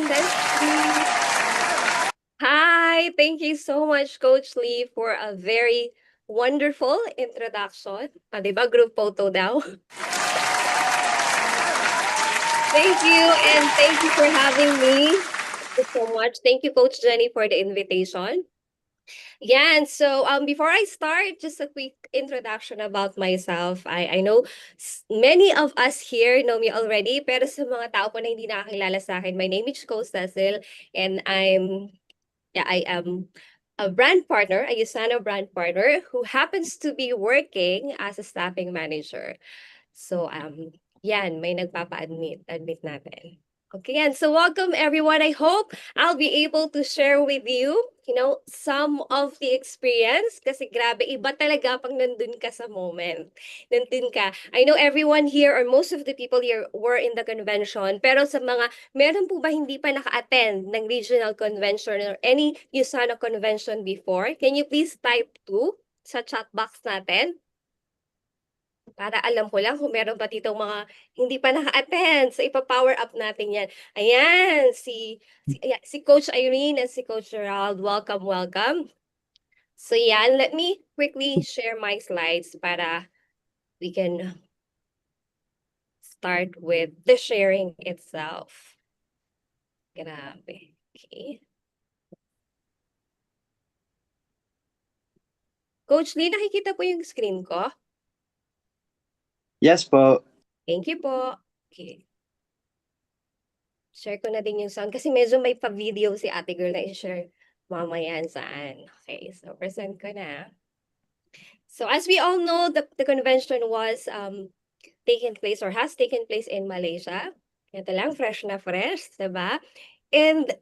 Leslie. Hi, thank you so much, Coach Lee, for a very wonderful introduction. Di ba? Group photo daw. Thank you, and thank you for having me. Thank you so much. Thank you, Coach Jenny, for the invitation. Yeah, and so before I start, just a quick introduction about myself. I know many of us here know me already, pero sa mga tao po na hindi nakakilala sa akin, my name is Coach Cecil, and I am a brand partner, a Usana brand partner who happens to be working as a staffing manager. So, yan, may admit natin. Okay, and so welcome everyone. I hope I'll be able to share with you, some of the experience kasi grabe, iba talaga pag nandun ka sa moment. Nandun ka. I know everyone here or most of the people here were in the convention, pero sa mga, meron po ba hindi pa naka-attend ng regional convention or any USANA convention before? Can you please type 2 sa chat box natin? Para alam ko lang kung meron pa ditong mga hindi pa naka-attend. So, ipa-power up natin yan. Ayan, si Coach Irene and si Coach Gerald. Welcome, welcome. So, yan, let me quickly share my slides para we can start with the sharing itself. Grabe. Okay. Coach Lee, nakikita po yung screen ko? Yes po. Thank you po. Okay. Share ko na din yung sound kasi medyo may pa-video si ate girl na i-share mamaya saan. Okay, so present ko na. So as we all know, the convention was taken place or has taken place in Malaysia. Ito lang, fresh na fresh, diba? And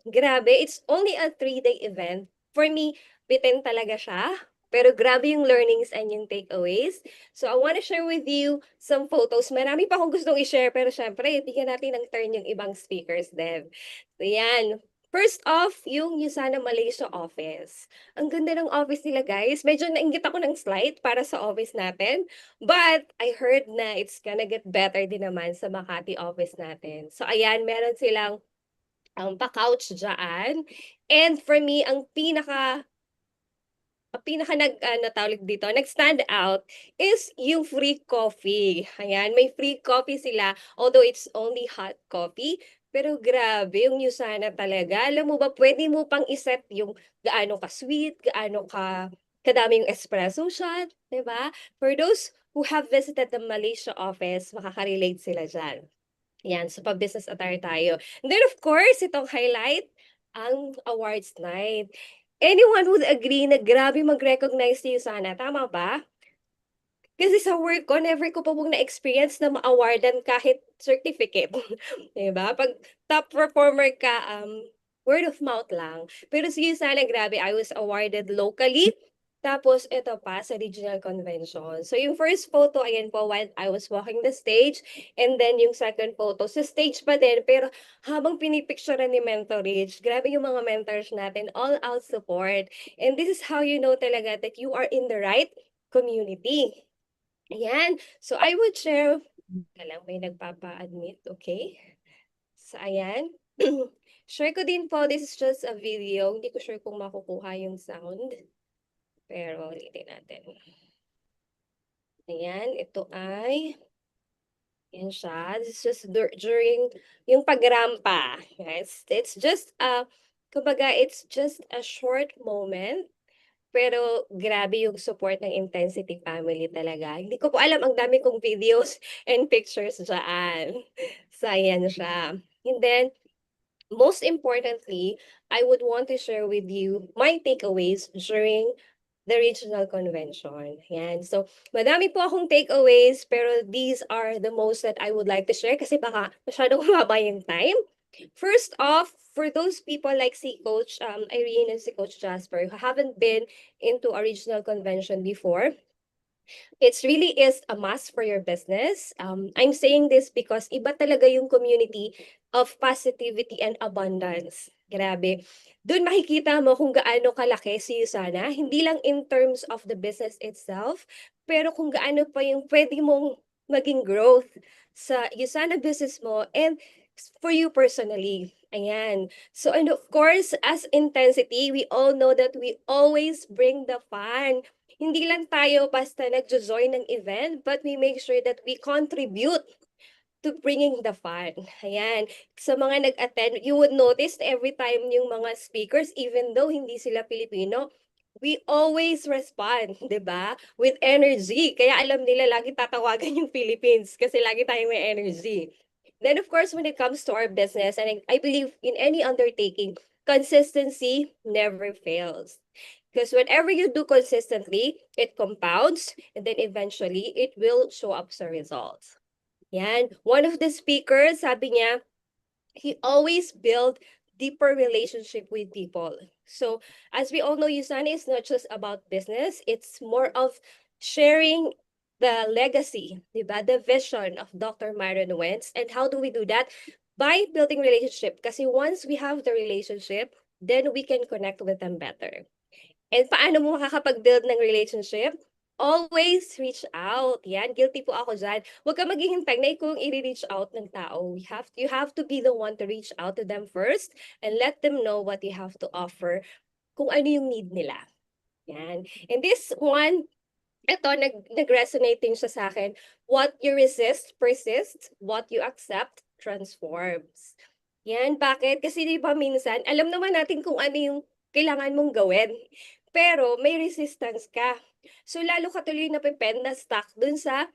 grabe, it's only a 3-day event. For me, bitin talaga siya. Pero grabe yung learnings and yung takeaways. So I want to share with you some photos. Marami pa akong gustong i-share, pero syempre, bigyan natin ng turn yung ibang speakers din. So yan. First off, yung Usana Malaysia office. Ang ganda ng office nila, guys. Medyo nainggit ako ng slide para sa office natin. But I heard na it's gonna get better din naman sa Makati office natin. So ayan, meron silang pa-couch dyan. And for me, ang pinaka tawag dito, nag-stand out is yung free coffee. Ayan, may free coffee sila, although it's only hot coffee. Pero grabe, yung Usana talaga. Alam mo ba, pwede mo pang iset yung gaano ka-sweet, gaano kadami yung espresso shot, di ba? For those who have visited the Malaysia office, makaka-relate sila dyan. Yan, so pa-business attire tayo. And then of course, itong highlight, ang awards night. Anyone would agree na grabe mag-recognize si Usana, tama ba? Kasi sa work ko, never ko pa pong na-experience na ma-awardan kahit certificate. Diba? Pag top performer ka, word of mouth lang. Pero si Usana, grabe, I was awarded locally. Tapos, ito pa, sa regional convention. So, yung first photo, ayan po, while I was walking the stage. And then, yung second photo, sa stage pa din. Pero, habang pinipicturean ni Mentor Rich, grabe yung mga mentors natin, all-out support. And this is how you know talaga that you are in the right community. Ayan. So, I would share, lang may nagpapa-admit, okay? So, ayan. Share ko din po, this is just a video. Hindi ko sure kung makukuha yung sound. Pero, ulitin natin. Ayan, ito ay, yan siya. This is just during yung pagrampa. Yes, it's just, kumbaga, it's just a short moment. Pero grabe yung support ng Intensity family talaga. Hindi ko po alam, ang dami kong videos and pictures dyan. So, ayan siya. And then, most importantly, I would want to share with you my takeaways during the regional convention. Yan. So, madami po akong takeaways, pero these are the most that I would like to share kasi baka masyadong humaba yung time. First off, for those people like si Coach Irene and si Coach Jasper who haven't been into a regional convention before, it really is a must for your business. I'm saying this because iba talaga yung community of positivity and abundance. Grabe. Doon makikita mo kung gaano kalaki si Usana, hindi lang in terms of the business itself, pero kung gaano pa yung pwede mong maging growth sa Usana business mo and for you personally. Ayan. So, and of course, as intensity, we all know that we always bring the fun. Hindi lang tayo basta nagjo-join ng event, but we make sure that we contribute to bringing the fun. Ayan. Sa mga nag-attend, you would notice every time yung mga speakers, even though hindi sila Pilipino, we always respond, 'di ba? With energy. Kaya alam nila lagi tatawagan yung Philippines kasi lagi tayong may energy. Then of course, when it comes to our business, and I believe in any undertaking, consistency never fails. Because whatever you do consistently, it compounds, and then eventually it will show up sa results. Yan. One of the speakers, sabi niya, he always build deeper relationship with people. So as we all know, Yusani is not just about business. It's more of sharing the legacy, diba? The vision of Dr. Myron Wentz. And how do we do that? By building relationship. Kasi once we have the relationship, then we can connect with them better. And paano mo makakapag-build ng relationship? Always reach out. Yan, guilty po ako dyan. Huwag ka maghihintay na ikaw yung i-reach out ng tao. You have to be the one to reach out to them first and let them know what you have to offer, kung ano yung need nila. Yan. And this one, ito, nag-resonate din siya sa akin. What you resist persists. What you accept transforms. Yan, bakit? Kasi di ba minsan, alam naman natin kung ano yung kailangan mong gawin. Pero may resistance ka. So lalo ka tuloy napipend stuck dun sa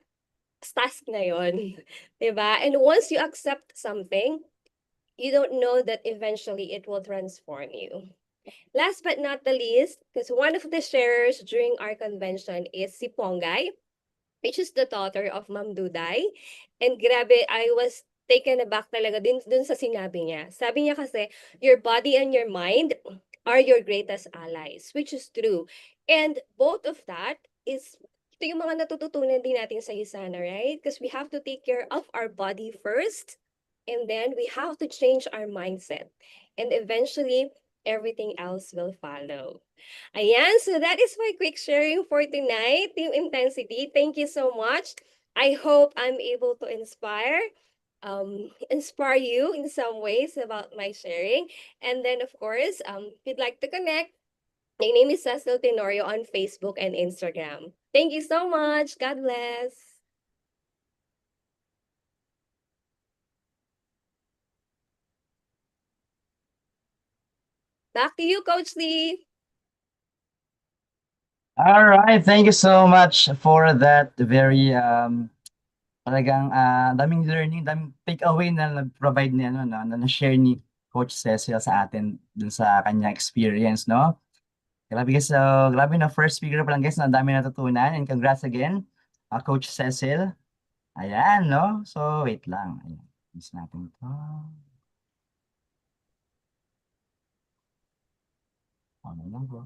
task na yon. Diba? And once you accept something, you don't know that eventually it will transform you. Last but not the least, because one of the sharers during our convention is si Pongay, which is the daughter of Ma'am Duday. And grabe, I was taken aback talaga din dun sa sinabi niya. Sabi niya kasi, your body and your mind are your greatest allies, which is true. And both of that is, ito yung mga natututunan din natin sa Hisana, right? Because we have to take care of our body first, and then we have to change our mindset. And eventually, everything else will follow. Ayan, so that is my quick sharing for tonight, Team Intensity. Thank you so much. I hope I'm able to inspire you in some ways about my sharing. And then, of course, if you'd like to connect, my name is Cecil Tenorio on Facebook and Instagram. Thank you so much. God bless. Back to you, Coach Lee. All right, thank you so much for that very talagang daming learning, daming takeaway na nag-provide ni ano no, na na-share ni Coach Cecil sa atin dun sa kanya experience, no? Grabe guys, so grabe na first speaker pa lang guys, na dami natutunan and congrats again, Coach Cecil. Ayan, no? So wait lang. Ayan. Miss natin 'to. Ano lang po.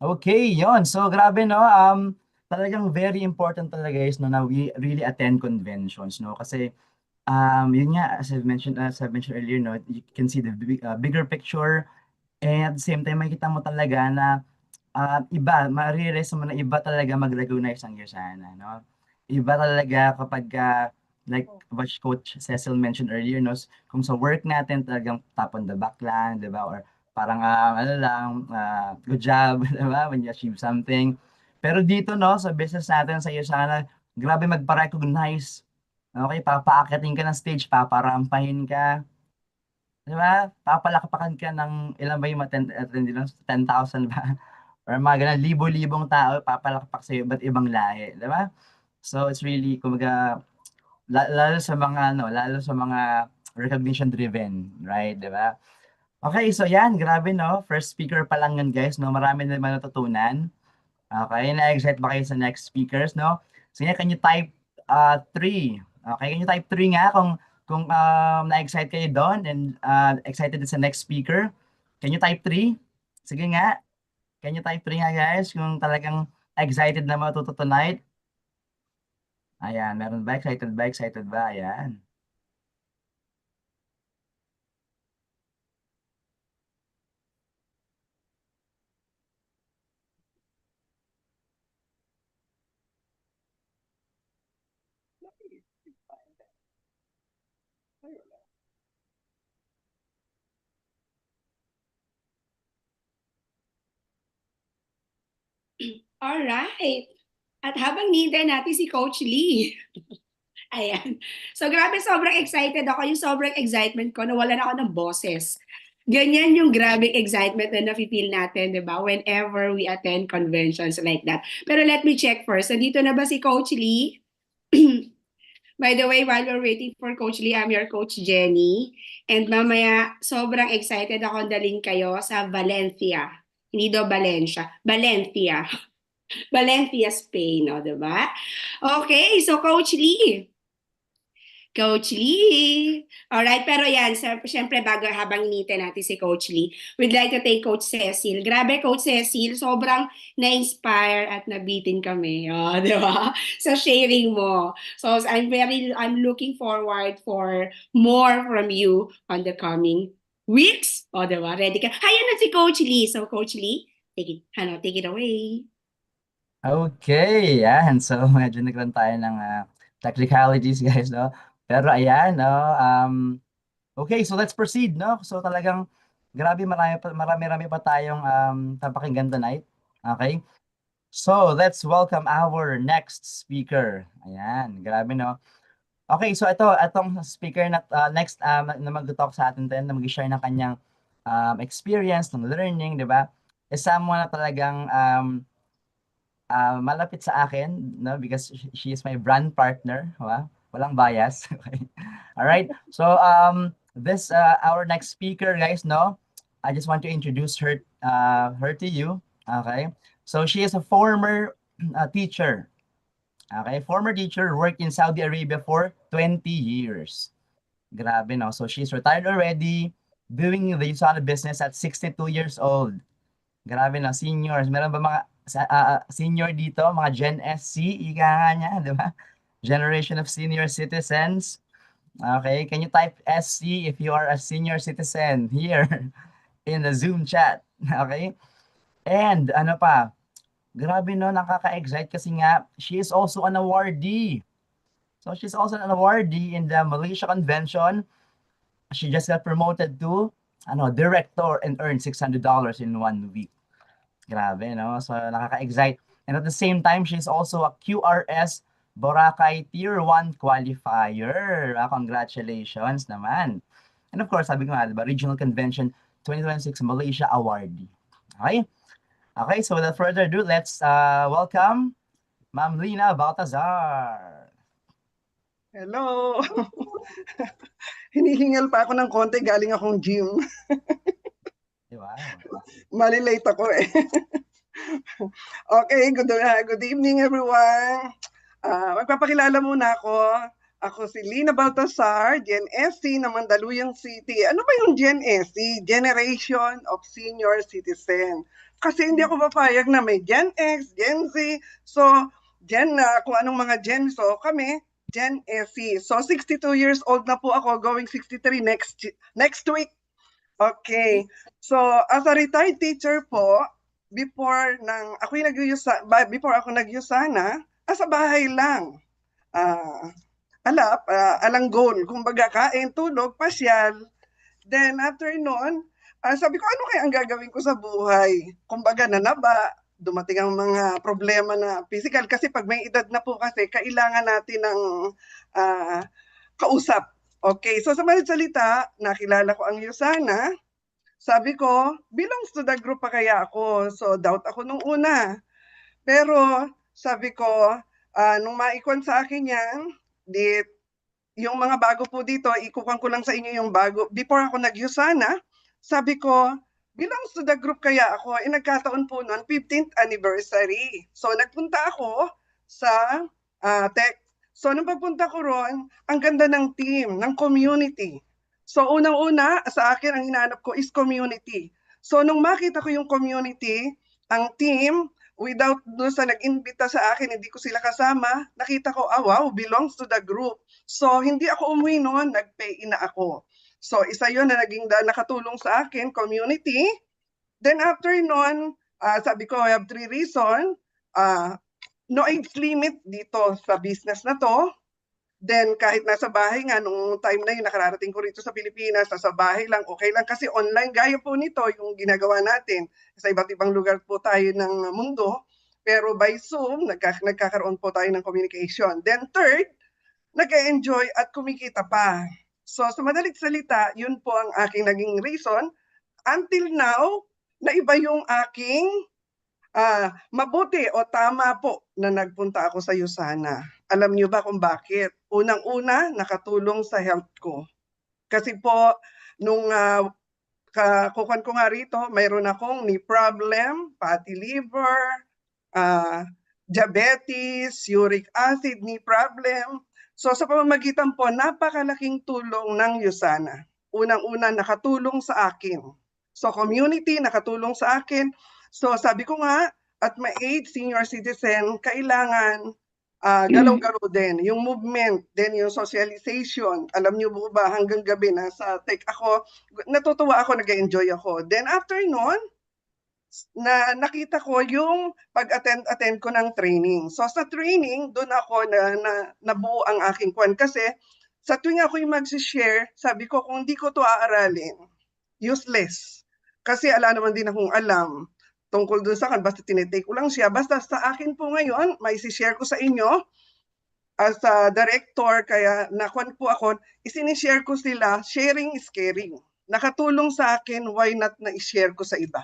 Okay, yon. So grabe no. Talagang very important talaga guys no na we really attend conventions no kasi yun nga as I've mentioned earlier no, you can see the bigger picture and at the same time makikita mo talaga na iba, mare-realize mo na iba talaga mag-recognize ang Giyosana, no? Iba talaga kapag like what Coach Cecil mentioned earlier, no? Kung sa work natin talagang top on the back lang, di ba? Or parang ano lang, good job, di ba? When you achieve something. Pero dito, no, sa business natin sa Giyosana, grabe magpa-recognize. Okay, papaakyatin ka ng stage, paparampahin ka, di ba? Papalakpakan ka ng ilan ba yung attendee lang? 10,000 ba? Or mga ganun, libo-libong tao papalakpak sa iba't ibang lahi, di ba? So it's really kumbaga lalo sa mga ano, lalo sa mga recognition driven, right, di ba? Okay, so yan, grabe no. First speaker pa lang yan guys, no. Marami na naman natutunan. Okay, na-excite ba kayo sa next speakers, no? So yan, can you type 3? Okay, can you type 3 nga kung na-excite kayo doon and excited din sa next speaker? Can you type 3? Sige nga. Can you type 3 nga guys kung talagang excited na matuto tonight? Ayan, meron ba? Excited ba? Excited ba? Ayan. Alright. At habang hinihintay natin si Coach Lee. Ayan. So grabe, sobrang excited ako. Yung sobrang excitement ko, nawalan ako ng boses. Ganyan yung grabe excitement na nafe-feel natin, di ba? Whenever we attend conventions like that. Pero let me check first. Nandito na ba si Coach Lee? By the way, while we're waiting for Coach Lee, I'm your Coach Jenny. And mamaya, sobrang excited ako daling kayo sa Valencia. Hindi daw Valencia. Valencia. Valencia, Spain, no, diba? Okay, so Coach Lee. Coach Lee. Alright, pero yan, syempre bago habang inintay natin si Coach Lee, we'd like to thank Coach Cecil. Grabe, Coach Cecil, sobrang na-inspire at nabitin kami. Oh, di ba? Sa sharing mo. So I'm looking forward for more from you on the coming weeks. Oh, di ba? Ready ka? Hayan na si Coach Lee. So Coach Lee, take it away. Okay, yan. So, medyo nagkaroon tayo ng technicalities, guys, no? Pero ayan, no? Okay, so let's proceed, no? So, talagang grabe, marami pa tayong papakinggan tonight. Okay? So, let's welcome our next speaker. Ayan, grabe, no? Okay, so itong speaker na next na mag-talk sa atin din, na mag-share ng kanyang experience, ng learning, di ba? Is someone na talagang malapit sa akin, no? Because she is my brand partner, ha? Walang bias. Okay. All right. So this our next speaker, guys, no? I just want to introduce her to you. Okay. So she is a former teacher. Okay, former teacher, worked in Saudi Arabia for 20 years. Grabe, no? So she's retired already, doing the USANA business at 62 years old. Grabe, no? Seniors. Meron ba mga senior dito, mga Gen SC, ika nga niya, di ba? Generation of Senior Citizens. Okay, can you type SC if you are a senior citizen here in the Zoom chat? Okay? And ano pa, grabe no, nakaka-excite kasi nga, she is also an awardee. So she's also an awardee in the Malaysia Convention. She just got promoted to director and earned $600 in 1 week. Grabe, no? So, nakaka-excite. And at the same time, she's also a QRS Boracay Tier 1 qualifier. Congratulations naman. And of course, sabi ko nga, diba, Regional Convention 2026 Malaysia Awardee. Okay? Okay, so without further ado, let's welcome Ma'am Lina Baltazar. Hello! Hinihingal pa ako ng konti, galing akong gym. Wow. Malilate ako eh. Okay, good evening everyone. Magpapakilala muna ako. Ako si Lina Baltasar, Gen SC ng Mandaluyong City. Ano ba yung Gen SC? Generation of Senior Citizen. Kasi hindi ako papayag na may Gen X, Gen Z. So, kung anong mga Gen. So, kami, Gen SC. So, 62 years old na po ako, going 63 next week. Okay. So, as a retired teacher po, before ako nag-USANA, sa bahay lang. Alang goal. Kumbaga, kain, tulog, pasyal. Then, after noon, sabi ko, ano kaya ang gagawin ko sa buhay? Kumbaga, nanaba, dumating ang mga problema na physical. Kasi pag may edad na po kasi, kailangan natin ng kausap. Okay, so sa mga salita, nakilala ko ang USANA. Sabi ko, belongs to the group pa kaya ako? So, doubt ako nung una. Pero, sabi ko, nung maikon sa akin yan, yung mga bago po dito, ikukuhan ko lang sa inyo yung bago. Before ako nag-USANA, sabi ko, belongs to the group kaya ako. Nagkataon po noon, 15th anniversary. So, nagpunta ako sa tech. So, nung pagpunta ko ron, ang ganda ng team, ng community. So, unang-una, sa akin, ang hinahanap ko is community. So, nung makita ko yung community, ang team, without doon sa nag-invita sa akin, hindi ko sila kasama, nakita ko, wow, belongs to the group. So, hindi ako umuwi noon, nag-pay in na ako. So, isa yun na nakatulong sa akin, community. Then, after noon, sabi ko, I have 3 reasons. No age limit dito sa business na to. Then, kahit nasa bahay nga, nung time na yun, nakararating ko rito sa Pilipinas, nasa bahay lang, okay lang. Kasi online, gaya po nito, yung ginagawa natin. Sa iba't ibang lugar po tayo ng mundo. pero by Zoom, nagkakaroon po tayo ng communication. Then third, nag-enjoy at kumikita pa. So sa madaling salita, yun po ang aking naging reason. Until now, na iba yung aking mabuti o tama po na nagpunta ako sa USANA. Alam niyo ba kung bakit? Unang-una, nakatulong sa health ko. Kasi po, nung kukuhan ko nga rito, mayroon akong knee problem, fatty liver, diabetes, uric acid, knee problem. So sa pamamagitan po, napakalaking tulong ng USANA. Unang-una, nakatulong sa akin. So community, nakatulong sa akin. So sabi ko nga, at my age, senior citizen, kailangan galaw-galaw din. Yung movement, then yung socialization. Alam niyo po ba, hanggang gabi nasa tech ako, natutuwa ako, nag-enjoy ako. Then after noon, nakita ko yung pag-attend ko ng training. So sa training, doon ako nabuo ang aking kwan. Kasi sa tuwing ako yung mag-share, sabi ko, kung hindi ko to aaralin, useless. Kasi ala naman din akong alam tungkol doon sa akin, basta tinitake ko lang siya. Basta sa akin po ngayon, may share ko sa inyo as a director, kaya nakuan po ako, isinishare ko sila, sharing is caring. Nakatulong sa akin, why not na i-share ko sa iba?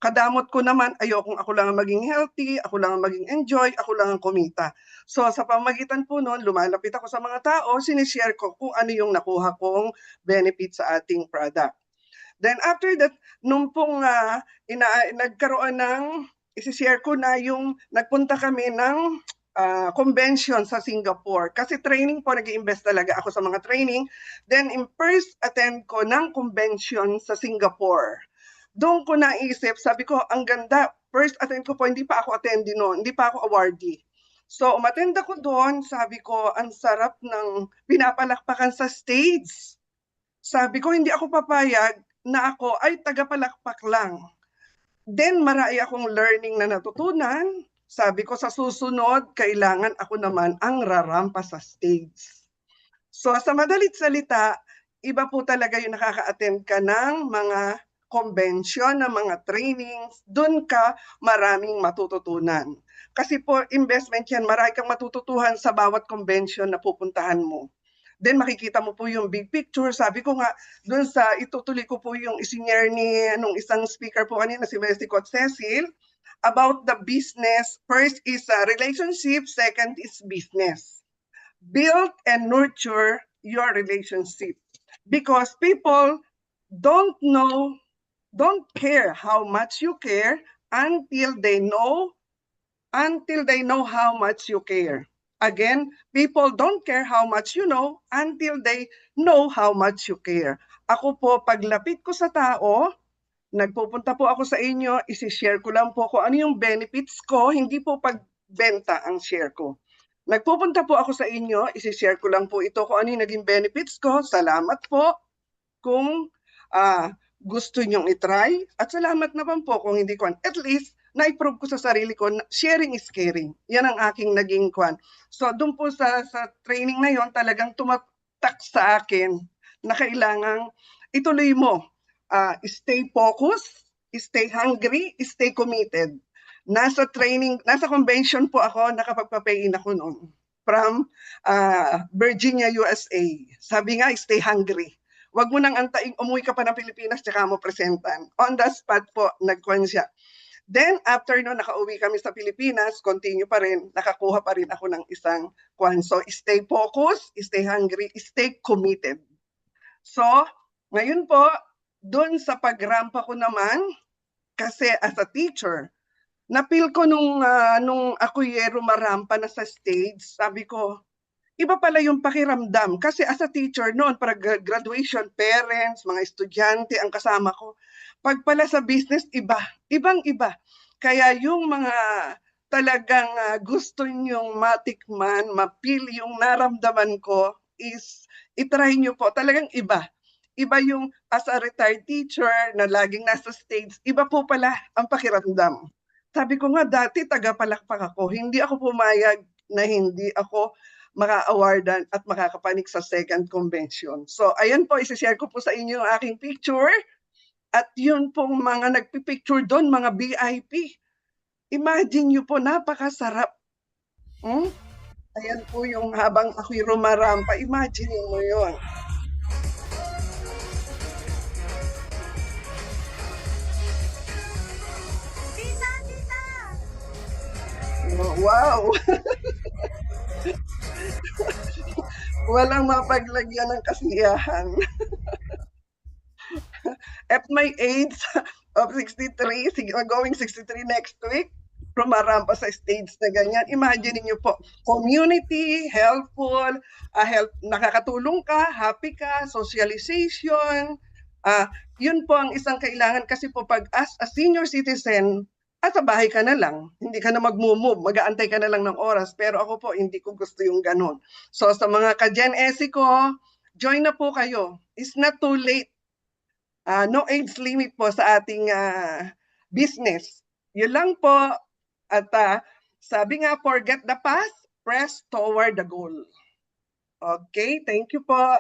Kadamot ko naman, ayokong ako lang ang maging healthy, ako lang ang maging enjoy, ako lang ang kumita. So sa pamagitan po noon, lumalapit ako sa mga tao, sinishare ko kung ano yung nakuha kong benefit sa ating product. Then after that, nung pong nagkaroon ng, isishare ko na yung nagpunta kami ng convention sa Singapore. Kasi training po, nag-i-invest talaga ako sa mga training. Then in first attend ko ng convention sa Singapore. Doon ko naisip, sabi ko, ang ganda. First attend ko po, hindi pa ako attendee noon, hindi pa ako awardee. So umattend ako doon, sabi ko, ang sarap ng pinapalakpakan sa stage. Sabi ko, hindi ako papayag na ako ay tagapalakpak lang. Then marami akong learning na natutunan. Sabi ko, sa susunod, kailangan ako naman ang rarampa sa stage. So sa madalit salita, iba po talaga yung nakaka-attend ka ng mga convention, ng mga trainings, doon ka maraming matututunan. Kasi po, investment yan, marami kang matututuhan sa bawat convention na pupuntahan mo. Then makikita mo po yung big picture. Sabi ko nga, doon sa itutuloy ko po yung isinyer ni nung isang speaker po kanina, si Mexico at Cecil, about the business. First is relationship, second is business. Build and nurture your relationship. Because people don't care how much you care until they know how much you care. Again, people don't care how much you know until they know how much you care. Ako po, paglapit ko sa tao, nagpupunta po ako sa inyo, isi-share ko lang po kung ano yung benefits ko, hindi po pagbenta ang share ko. Nagpupunta po ako sa inyo, isi-share ko lang po ito kung ano yung naging benefits ko. Salamat po kung gusto nyong itry. At salamat naman po kung hindi ko. At least, na-prove ko sa sarili ko, sharing is caring. Yan ang aking naging kwan. So, doon po sa training na yon, talagang tumatak sa akin na kailangang ituloy mo. Stay focused, stay hungry, stay committed. Nasa training, nasa convention po ako, nakapagpapayin ako noon. From Virginia, USA. Sabi nga, stay hungry. Wag mo nang antaing umuwi ka pa ng Pilipinas tsaka mo presentan. On the spot po, nagkwan siya. Then, after no, nakauwi kami sa Pilipinas, continue pa rin, nakakuha pa rin ako ng isang kwan. So, stay focused, stay hungry, stay committed. So, ngayon po, doon sa pagrampa ko naman, kasi as a teacher, na-feel ko nung ako rumarampa na sa stage, sabi ko, iba pala yung pakiramdam. Kasi as a teacher noon, para graduation, parents, mga estudyante, ang kasama ko. Pag pala sa business, ibang-iba. Kaya yung mga talagang gusto nyong matikman, mapil yung naramdaman ko is itry nyo po. Talagang iba. Iba yung as a retired teacher na laging nasa stage, iba po pala ang pakiramdam. Sabi ko nga dati tagapalakpak ako, hindi ako pumayag na hindi ako maka-awardan at makakapanik sa second convention. So ayan po, isi-share ko po sa inyo ang aking picture. At yun pong mga nagpipicture doon, mga VIP. Imagine nyo po, napakasarap. Ayan po yung habang ako'y rumarampa, imagine mo yun. Wow! Walang mapaglagyan ng kasiyahan. At my age of 63, going 63 next week, rumarampa sa stage na ganyan. Imagine niyo po, community, helpful, nakakatulong ka, happy ka, socialization. Yun po ang isang kailangan kasi po pag as a senior citizen, sa bahay ka na lang, hindi ka na mag-move, mag-aantay ka na lang ng oras. Pero ako po, hindi ko gusto yung ganun. So sa mga ka-Gen SE ko, join na po kayo. It's not too late. No age limit po sa ating business. Yun lang po. At sabi nga, forget the past, press toward the goal. Okay, thank you po.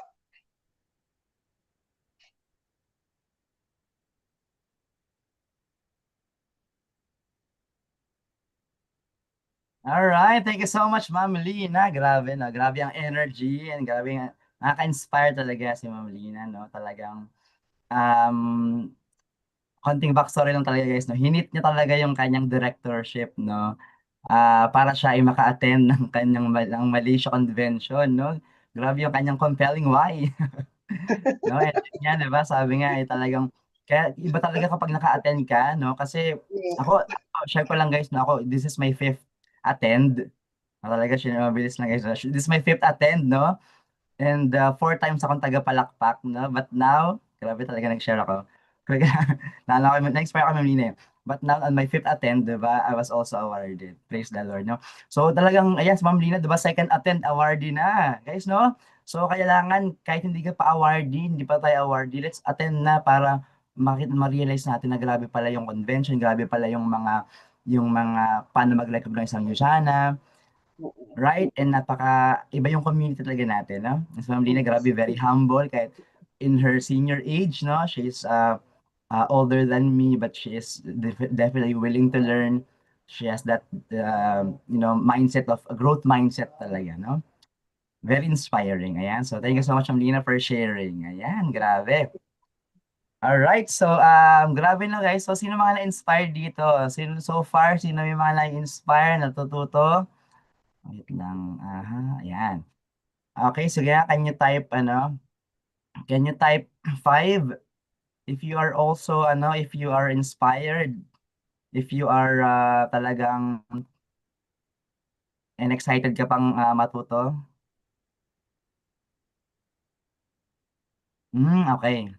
Alright, thank you so much, Ma'am Lina. Grabe, no? Grabe ang energy and grabe, nakaka-inspire talaga si Ma'am Lina, no? Talagang, konting backstory lang talaga guys, no? Hinit niya talaga yung kanyang directorship, no? Para siya ay maka-attend ng kanyang ng Malaysia Convention, no? Grabe yung kanyang compelling why. No, and yun nga, di ba? Sabi nga ay talagang, kaya iba talaga kapag naka-attend ka, no? Kasi ako, share ko lang guys, no? Ako, this is my 5th attend. Talaga, mabilis lang guys. This is my 5th attend, no? And 4 times akong tagapalakpak, no? But now, grabe talaga nag-share ako. Na-inspire ako ng Lina. But now, on my 5th attend, diba, I was also awarded. Praise the Lord, no? So, talagang, ayan, si Ma'am Lina, diba, second attend, awardee na. Guys, no? So, kailangan, kahit hindi ka pa awardee, hindi pa tayo awardee, let's attend na para ma-realize natin na grabe pala yung convention, grabe pala yung mga paano mag-recognize ang Yusana, right? And iba yung community talaga natin, no? Si Ma'am Lina, grabe, very humble, kahit in her senior age, no? She's older than me, but she is definitely willing to learn. She has that, mindset of a growth mindset talaga, no? Very inspiring. Ayan. So, thank you so much, Ma'am Lina, for sharing. Ayan, grabe. Alright, so grabe na guys. So sino mga na-inspire dito? So far, sino yung mga na-inspire, natututo? Wait lang. Aha, ayan. Okay, so can you type 5 if you are also if you are inspired, if you are talagang and excited ka pang matuto? Okay.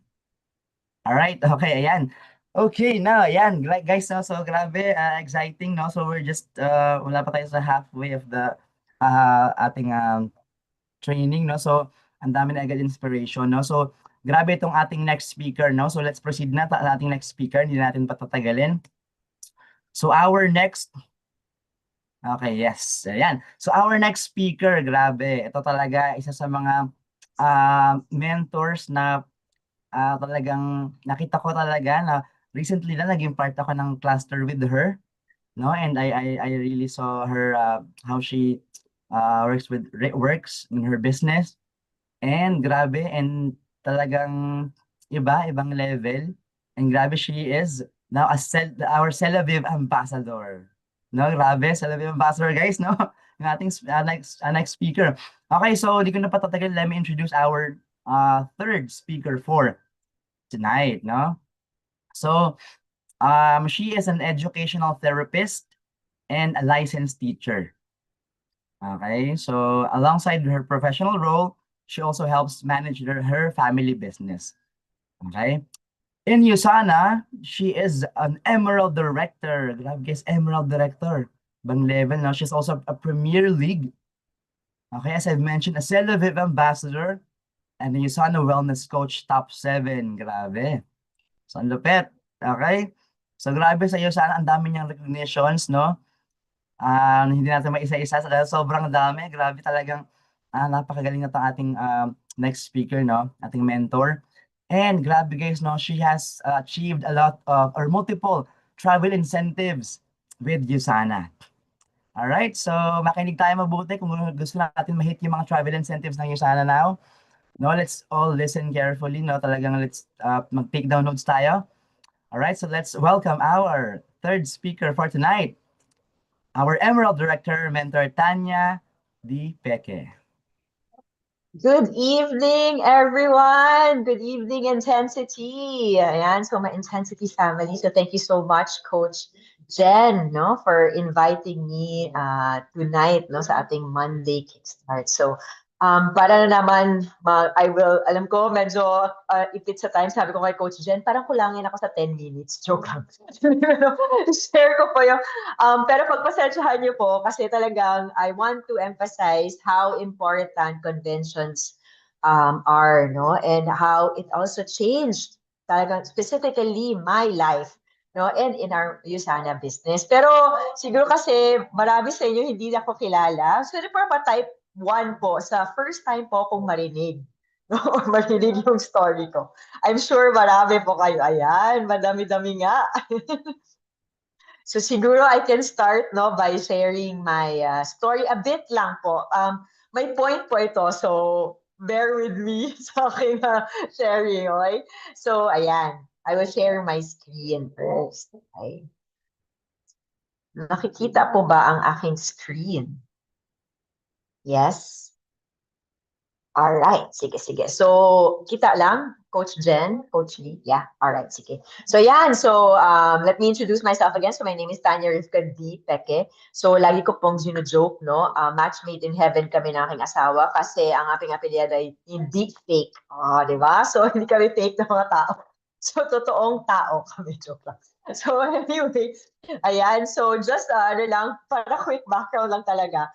Alright, okay, ayan. Okay, now, ayan, guys, no, so grabe, exciting, no? So we're just, wala pa tayo sa halfway of the ating training, no? So, ang dami na agad inspiration, no? So, grabe itong ating next speaker, no? So, let's proceed na sa ating next speaker, hindi natin patatagalin. So, okay, yes, ayan. So, our next speaker, grabe, ito talaga, isa sa mga mentors na talagang nakita ko talaga na recently na naging part ako ng cluster with her, no? And I really saw her how she works in her business. And grabe, and talagang ibang level. And grabe, she is now our Celaviv ambassador. No, grabe, Celaviv ambassador, guys, no? Yung ating next speaker. Okay, so di ko na patatagal. Let me introduce our third speaker for tonight, no? So, she is an educational therapist and a licensed teacher. Okay, so alongside her professional role, she also helps manage her family business. Okay, in USANA, she is an Emerald Director. Grabe guys, Emerald Director. Bang level now. She's also a Premier League. Okay, as I've mentioned, a Celaviv Ambassador and a USANA Wellness Coach Top 7. Grabe. So, ang lupit. Okay? So, grabe sa USANA, ang dami niyang recognitions, no? Hindi natin maisa-isa dahil sobrang dami. Grabe talagang napakagaling na ating next speaker, no? Ating mentor. And grabe guys, no? She has achieved a lot of or multiple travel incentives with USANA. Alright, so makinig tayo mabuti kung gusto natin ma-hit yung mga travel incentives ng USANA now. No, let's all listen carefully. No, talagang let's mag-take down notes tayo. Alright, so let's welcome our third speaker for tonight. Our Emerald Director, Mentor Tanya D. Peke. Good evening, everyone. Good evening, Intensity. Ayan, so my Intensity family. So thank you so much, Coach Jen, no, for inviting me tonight, no, sa ating Monday Kickstart. So para na naman, alam ko, medyo ipit sa time, sabi ko kay Coach Jen, parang kulangin ako sa 10 minutes. Joke lang. Share ko po yung, pero pagpasensyahan niyo po, kasi talagang I want to emphasize how important conventions are, no? And how it also changed, talagang specifically my life, no? And in our USANA business. Pero siguro kasi marami sa inyo hindi ako kilala. So, para type 1 po, sa first time po akong marinig. No? Marinig yung story ko. I'm sure marami po kayo. Ayan, madami-dami nga. So siguro I can start, no, by sharing my story a bit lang po. May point po ito, so bear with me sa aking sharing, okay? So ayan, I will share my screen first. Okay? Nakikita po ba ang aking screen? Yes? Alright, sige. So, kita lang, Coach Jen, Coach Lee. Yeah, alright, sige. So, yan. So, let me introduce myself again. So, my name is Tanya Rivka D. Peke. So, lagi ko pong joke, no? Match made in heaven kami ng aking asawa kasi ang aking apelyido ay hindi fake. Di ba? So, hindi kami fake ng mga tao. So, totoong tao kami. Joke lang. So, anyway, ayan. So, just, para quick background lang talaga.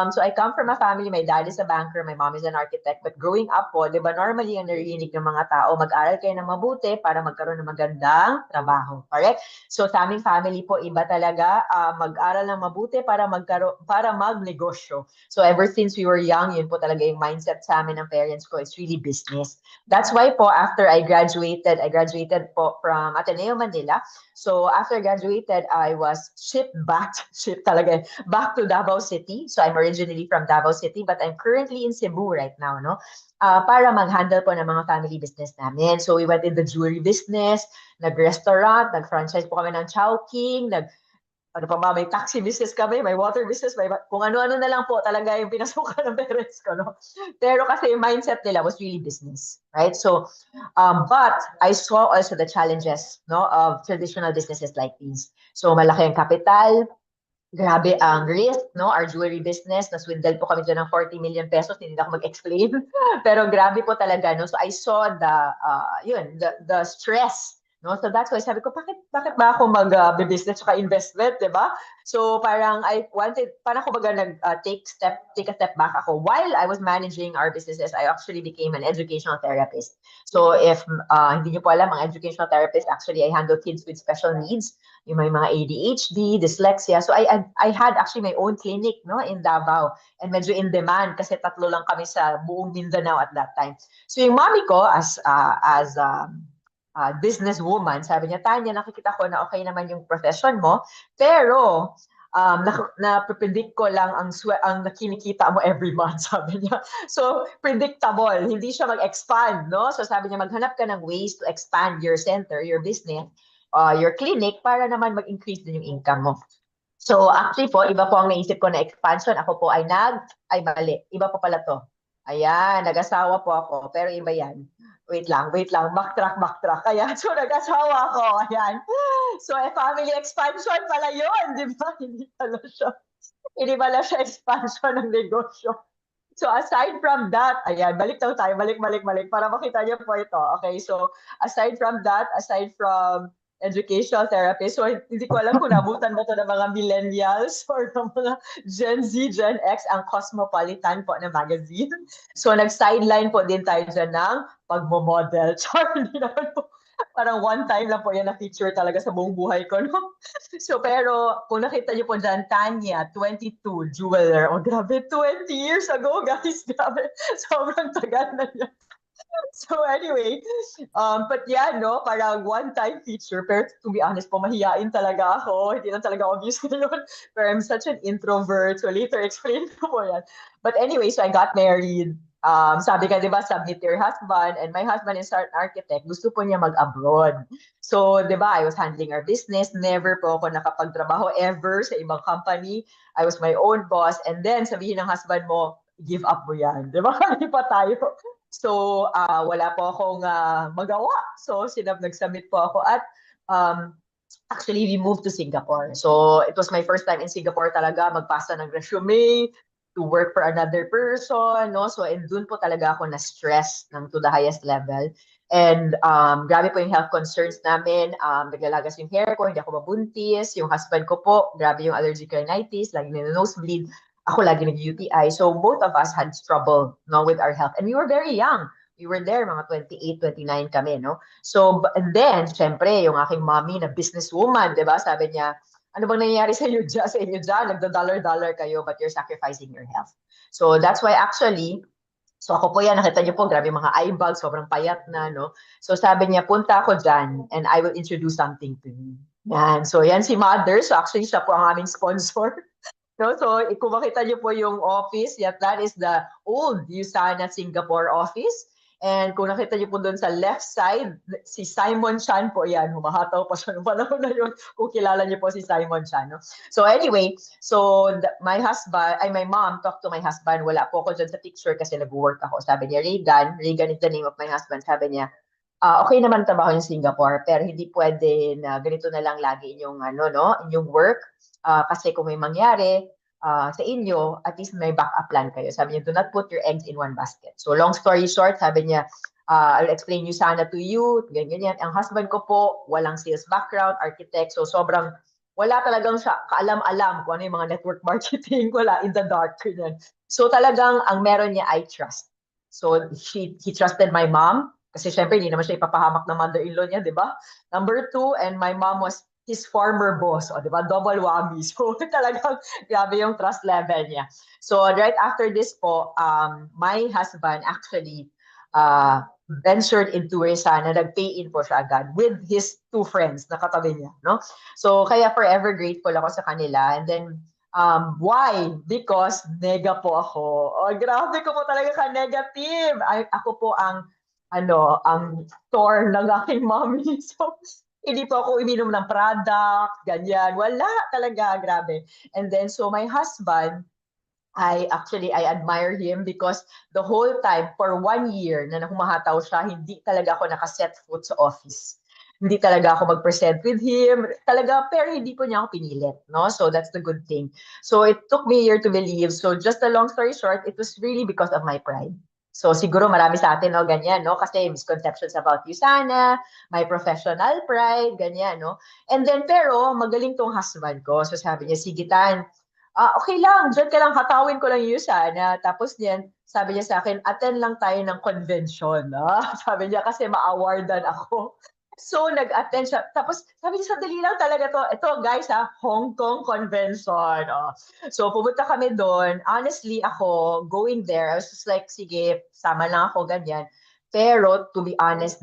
So I come from a family, my dad is a banker, my mom is an architect, but growing up po, di ba, normally ang narinig ng mga tao, mag-aral kayo ng mabuti para magkaroon ng magandang trabaho, correct? So sa aming family po, iba talaga, mag-aral ng mabuti para magnegosyo. So ever since we were young, yun po talaga yung mindset sa amin ng parents ko, it's really business. That's why po, after I graduated po from Ateneo Manila. So after I graduated, I was shipped back to Davao City. So I'm originally from Davao City, but I'm currently in Cebu right now, no? Para mag-handle po ng mga family business namin. So we went in the jewelry business, nag-restaurant, nag-franchise po kami ng Chowking, may taxi business kami, may water business, may kung ano-ano na lang po talaga yung pinasukan ng parents ko, no? Pero kasi yung mindset nila was really business, right? So, but I saw also the challenges, no, of traditional businesses like these. So, malaki ang kapital, grabe ang risk, no? Our jewelry business, naswindle po kami dyan ng 40 million pesos, hindi na ako mag-explain. Pero grabe po talaga, no? So I saw the stress, no? So that's why sabi ko, bakit ba ako mag-business tsaka investment, di ba? So parang parang ako take a step back ako. While I was managing our businesses, I actually became an educational therapist. So if hindi niyo po alam, ang educational therapist, actually I handle kids with special needs, yung may mga ADHD, dyslexia. So I had actually my own clinic, no, in Davao, and medyo in demand kasi 3 lang kami sa buong Mindanao at that time. So yung mommy ko as businesswoman, sabi niya, Tanya, nakikita ko na okay naman yung profession mo, pero na-predict ko lang ang nakinikita mo every month, sabi niya. So, predictable. Hindi siya mag-expand, no? So, sabi niya, maghanap ka ng ways to expand your center, your business, your clinic, para naman mag-increase din yung income mo. So, actually po, iba po ang naisip ko na expansion. Ako po ay mali. Iba po pala to. Ayan, nag-asawa po ako. Pero iba yan. Wait lang. Backtrack. Ayan, so nag-asawa ako. Ayan. So, family expansion pala yun. Di ba? Hindi pala siya expansion ng negosyo. So, aside from that, ayan, balik tayo. Balik, para makita niyo po ito. Okay, so, aside from educational therapist. So, hindi ko alam kung nabutan ba ito ng mga millennials or ng mga Gen Z, Gen X, ang Cosmopolitan po na magazine. So, nag-sideline po din tayo dyan ng pagmo-model. Char, hindi naman po. Parang one time lang po yan na-feature talaga sa buong buhay ko, no? So, pero kung nakita niyo po dyan, Tanya, 22, jeweler. Oh, grabe, 20 years ago, guys. Grabe, sobrang tagal na yan. So anyway, but yeah, no, parang one-time feature. Pero to be honest po, mahiyain talaga ako. Hindi lang talaga obvious na yun. Pero I'm such an introvert. So later, explain ko po yan. But anyway, so I got married. Sabi ka, di ba, submit to your husband. And my husband is an architect. Gusto po niya mag-abroad. So, di ba, I was handling our business. Never po ako nakapagtrabaho ever sa ibang company. I was my own boss. And then, sabihin ng husband mo, give up mo yan. Di ba? Hindi pa tayo. So, wala po akong magawa. So, nag-submit po ako at actually, we moved to Singapore. So, it was my first time in Singapore talaga, magpasa ng resume, to work for another person, no? So, and dun po talaga ako na-stress to the highest level. And grabe po yung health concerns namin. Naglalagas yung hair ko, hindi ako mabuntis. Yung husband ko po, grabe yung allergic rhinitis, lagi na nosebleed. Ako lagi nag-UTI. So, both of us had trouble, no, with our health. And we were very young. We were there, mga 28, 29 kami, no? So, and then, syempre, yung aking mommy na businesswoman, di ba? Sabi niya, ano bang nangyayari sa inyo dyan? Nagda-dollar-dollar kayo, but you're sacrificing your health. So, that's why actually, so ako po yan, nakita niyo po, grabe mga eye bags, sobrang payat na, no? So, sabi niya, punta ako dyan, and I will introduce something to you. Yan. So, yan si Mother. So, actually, siya po ang aming sponsor. No, so kung makita niyo po yung office, that is the old USANA Singapore office. And kung nakita niyo po doon sa left side, si Simon Chan po yan. Humahataw pa siya noong panahon na yun kung kilala niyo po si Simon Chan. No? So anyway, so my mom talked to my husband. Wala po ako dyan sa picture kasi nag-work ako. Sabi niya, Reagan is the name of my husband. Sabi niya, okay naman trabaho yung Singapore, pero hindi pwede na ganito na lang lagi inyong work. Kasi kung may mangyari sa inyo, at least may backup plan kayo. Sabi niya, do not put your eggs in one basket. So long story short, sabi niya, I'll explain USANA to you, ganyan. Ang husband ko po, walang sales background, architect, so sobrang wala talagang siya kaalam-alam kung ano yung mga network marketing, wala, in the dark. Ganyan. So talagang ang meron niya ay trust. So he trusted my mom, kasi syempre hindi naman siya ipapahamak ng mother-in-law niya, di ba? Number 2, and my mom was his former boss, di ba? Double whammy. So talagang grabe yung trust level niya. So right after this po, my husband actually ventured into USANA, nag-pay in po siya agad with his 2 friends na katabi niya, no? So kaya forever grateful ako sa kanila. And then why? Because nega po ako. Oh, grabe ko po talaga ka-negative. Ako po ang store ng aking mommy. So hindi po ako uminom ng product, ganyan. Wala talaga, grabe. And then, so my husband, I admire him because the whole time, for 1 year na humahataw siya, hindi talaga ako nakaset foot sa office. Hindi talaga ako mag-present with him. Talaga, pero hindi po niya ako pinilit, no? So that's the good thing. So it took me a year to believe. So just a long story short, it was really because of my pride. So siguro marami sa atin, no, ganyan, no? Kasi misconceptions about USANA, my professional pride, ganyan, no? And then, pero magaling tong husband ko. So sabi niya, sige Tan, okay lang, dyan ka lang, hatawin ko lang yung USANA. Tapos niyan, sabi niya sa akin, attend lang tayo ng convention. Sabi niya, kasi ma-awardan ako. So, nag-attend siya. Tapos, sabi niya, sandali lang talaga to. Ito, guys, Hong Kong Convention. So, pumunta kami doon. Honestly, ako, going there, I was just like, sige, sama lang ako, ganyan. Pero, to be honest,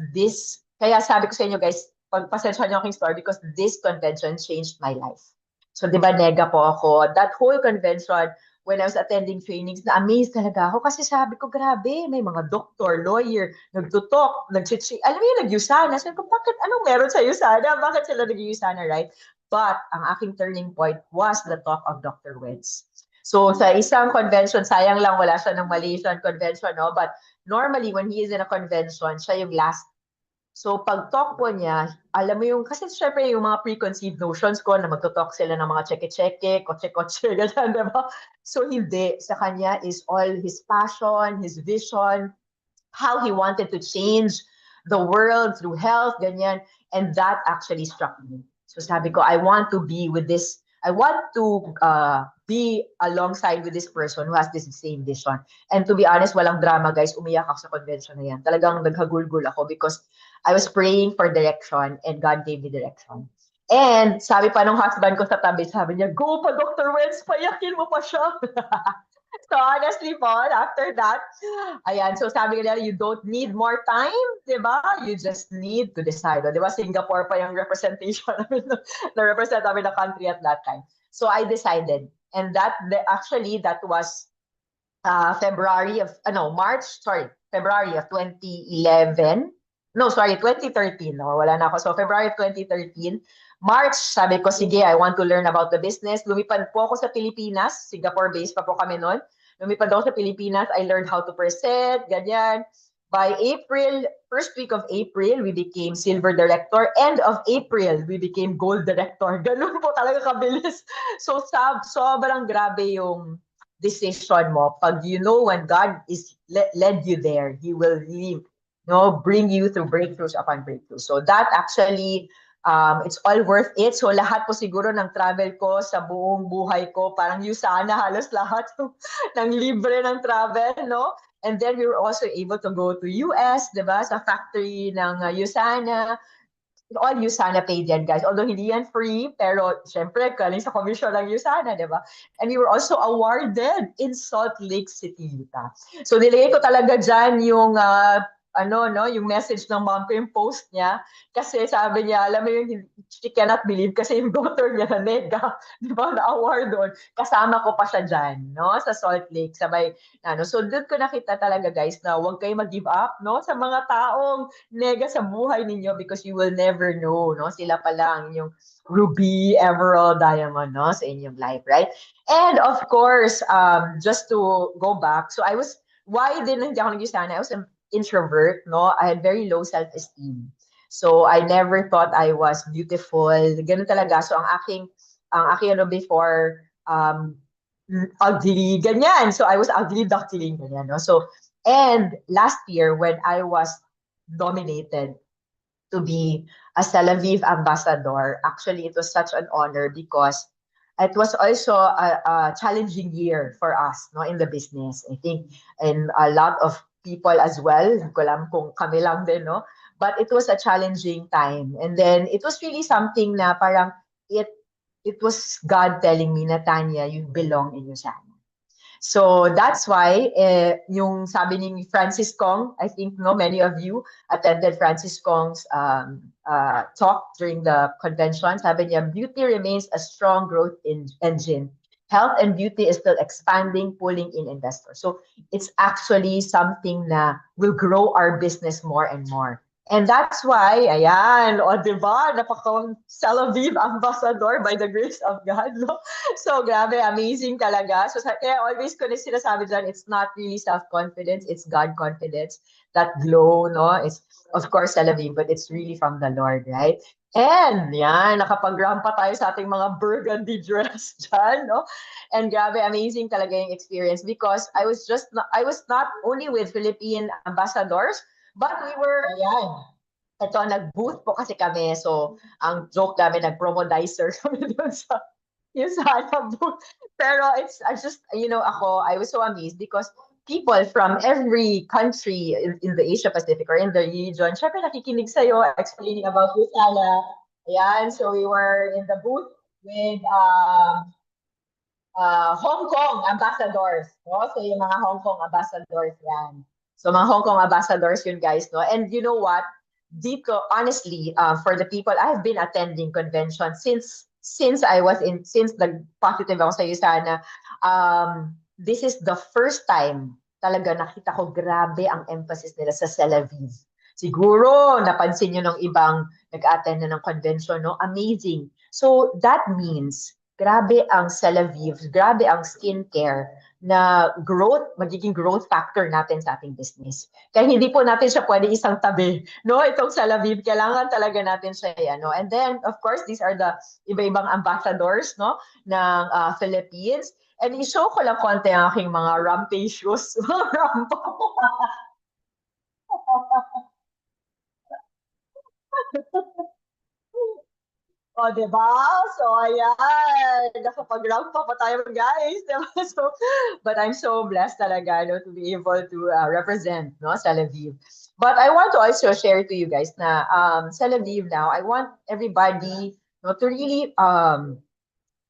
kaya sabi ko sa inyo, guys, pagpasensya niyo aking story because this convention changed my life. So, di ba, nega po ako. That whole convention, when I was attending trainings, na-amaze talaga ako kasi sabi ko, grabe, may mga doctor, lawyer, nagtutok, alam mo yung nag-USANA. Sabi ko, bakit, anong meron sa USANA? Bakit sila nag-USANA, right? But ang aking turning point was the talk of Dr. Wentz. So sa isang convention, sayang lang wala siya ng Malaysian convention, no? But normally, when he is in a convention, siya yung last. So pag-talk po niya, alam mo yung, kasi syempre yung mga preconceived notions ko na magto-talk sila ng mga cheque-cheque, kotse-kotse, ganyan, diba? So hindi, sa kanya is all his passion, his vision, how he wanted to change the world through health, ganyan. And that actually struck me. So sabi ko, I want to be with this, I want to be alongside with this person who has this same vision. And to be honest, walang drama, guys. Umiyak ako sa convention na yan. Talagang naghagulgul ako because I was praying for direction and God gave me direction. And sabi pa nung husband ko sa tabi, sabi niya, go pa Dr. Wentz, payakin mo pa siya. So honestly po, after that, ayan, so sabi nila, you don't need more time, di ba? You just need to decide. Di ba, Singapore pa yung representation namin, na-represent namin the country at that time. So I decided. And actually, that was February of, February of 2011. No, sorry, 2013. No, wala na ako. So February of 2013. March, sabi ko, sige, I want to learn about the business. Lumipad po ako sa Pilipinas. Singapore-based pa po kami noon. Lumipad ako sa Pilipinas. I learned how to present, ganyan. By April, first week of April, we became silver director. End of April, we became gold director. Ganun po talaga kabilis. So, sobrang grabe yung decision mo. Pag you know when God is led you there, He will really, bring you through breakthroughs upon breakthroughs. So that actually, it's all worth it. So lahat po siguro ng travel ko sa buong buhay ko, parang Usana, halos lahat ng libre ng travel, no? And then we were also able to go to US, di ba? Sa factory ng Usana. All Usana paid yan, guys. Although hindi yan free, pero syempre, galing sa commission ng Usana, di ba? And we were also awarded in Salt Lake City, Utah. So nilagay ko talaga dyan yung yung message ng mom ko, yung post niya. Kasi sabi niya, alam mo yung she cannot believe kasi yung daughter niya na nega, di ba, na-award doon. Kasama ko pa siya dyan, no, sa Salt Lake, sabay, So doon ko nakita talaga, guys, na huwag kayo mag-give up, no, sa mga taong nega sa buhay ninyo because you will never know, no, sila pa lang yung ruby, emerald, diamond, no, sa inyong life, right? And of course, just to go back, so why hindi ako nag-Usana? I was an introvert, no? I had very low self-esteem. So I never thought I was beautiful. Ganun talaga. So ang aking before, ugly, ganyan. So I was ugly duckling, ganyan, no? So, and last year when I was nominated to be a Tel Aviv ambassador, actually it was such an honor because it was also a challenging year for us, no, in the business. I think, and a lot of people as well. Hindi ko alam kung kami lang din, no? But it was a challenging time. And then it was really something na parang it was God telling me, Natanya, you belong in Usana. So that's why yung sabi ni Francis Kong, I think many of you attended Francis Kong's talk during the convention. Sabi niya, beauty remains a strong growth engine. Health and beauty is still expanding, pulling in investors. So it's actually something na will grow our business more and more. And that's why, ayan, o diba, Tel Aviv ambassador by the grace of God, no? So, grabe, amazing talaga. So, kaya always ko na sinasabi dyan, it's not really self-confidence, it's God confidence, that glow, no? It's, of course, Tel Aviv, but it's really from the Lord, right? And, yan, nakapag-ramp pa tayo sa ating mga burgundy dress dyan, no? And grabe, amazing talaga yung experience because I was not only with Philippine ambassadors, but we were, ayan, ito, nag-booth po kasi kami. So, ang joke namin, nag-promodizer kami doon sa booth. Pero I was so amazed because people from every country in the Asia Pacific or in the region, syempre nakikinig sa'yo, explaining about Usana. Ayan, so we were in the booth with Hong Kong ambassadors. No? So yung mga Hong Kong ambassadors yan. So mga Hong Kong ambassadors yun, guys. No? And you know what? Dito, honestly, for the people, I've been attending conventions since the positive ako sa Usana. This is the first time talaga nakita ko grabe ang emphasis nila sa Tel Aviv. Siguro, napansin nyo ng ibang nag-attend na ng convention, no? Amazing. So, that means grabe ang Tel Aviv, grabe ang skincare na magiging growth factor natin sa ating business. Kaya hindi po natin siya pwede isang tabi, no? Itong Tel Aviv, kailangan talaga natin siya, no? And then, of course, these are the iba-ibang ambassadors, no? Ng Philippines. And i-show ko lang konti ang aking mga rampage shoes. Rampo. O, diba? So, ayan. Nakapag-rank pa tayo, guys. Diba? So, but I'm so blessed talaga, to be able to represent, Tel Aviv. But I want to also share to you guys na Tel Aviv now, I want everybody to really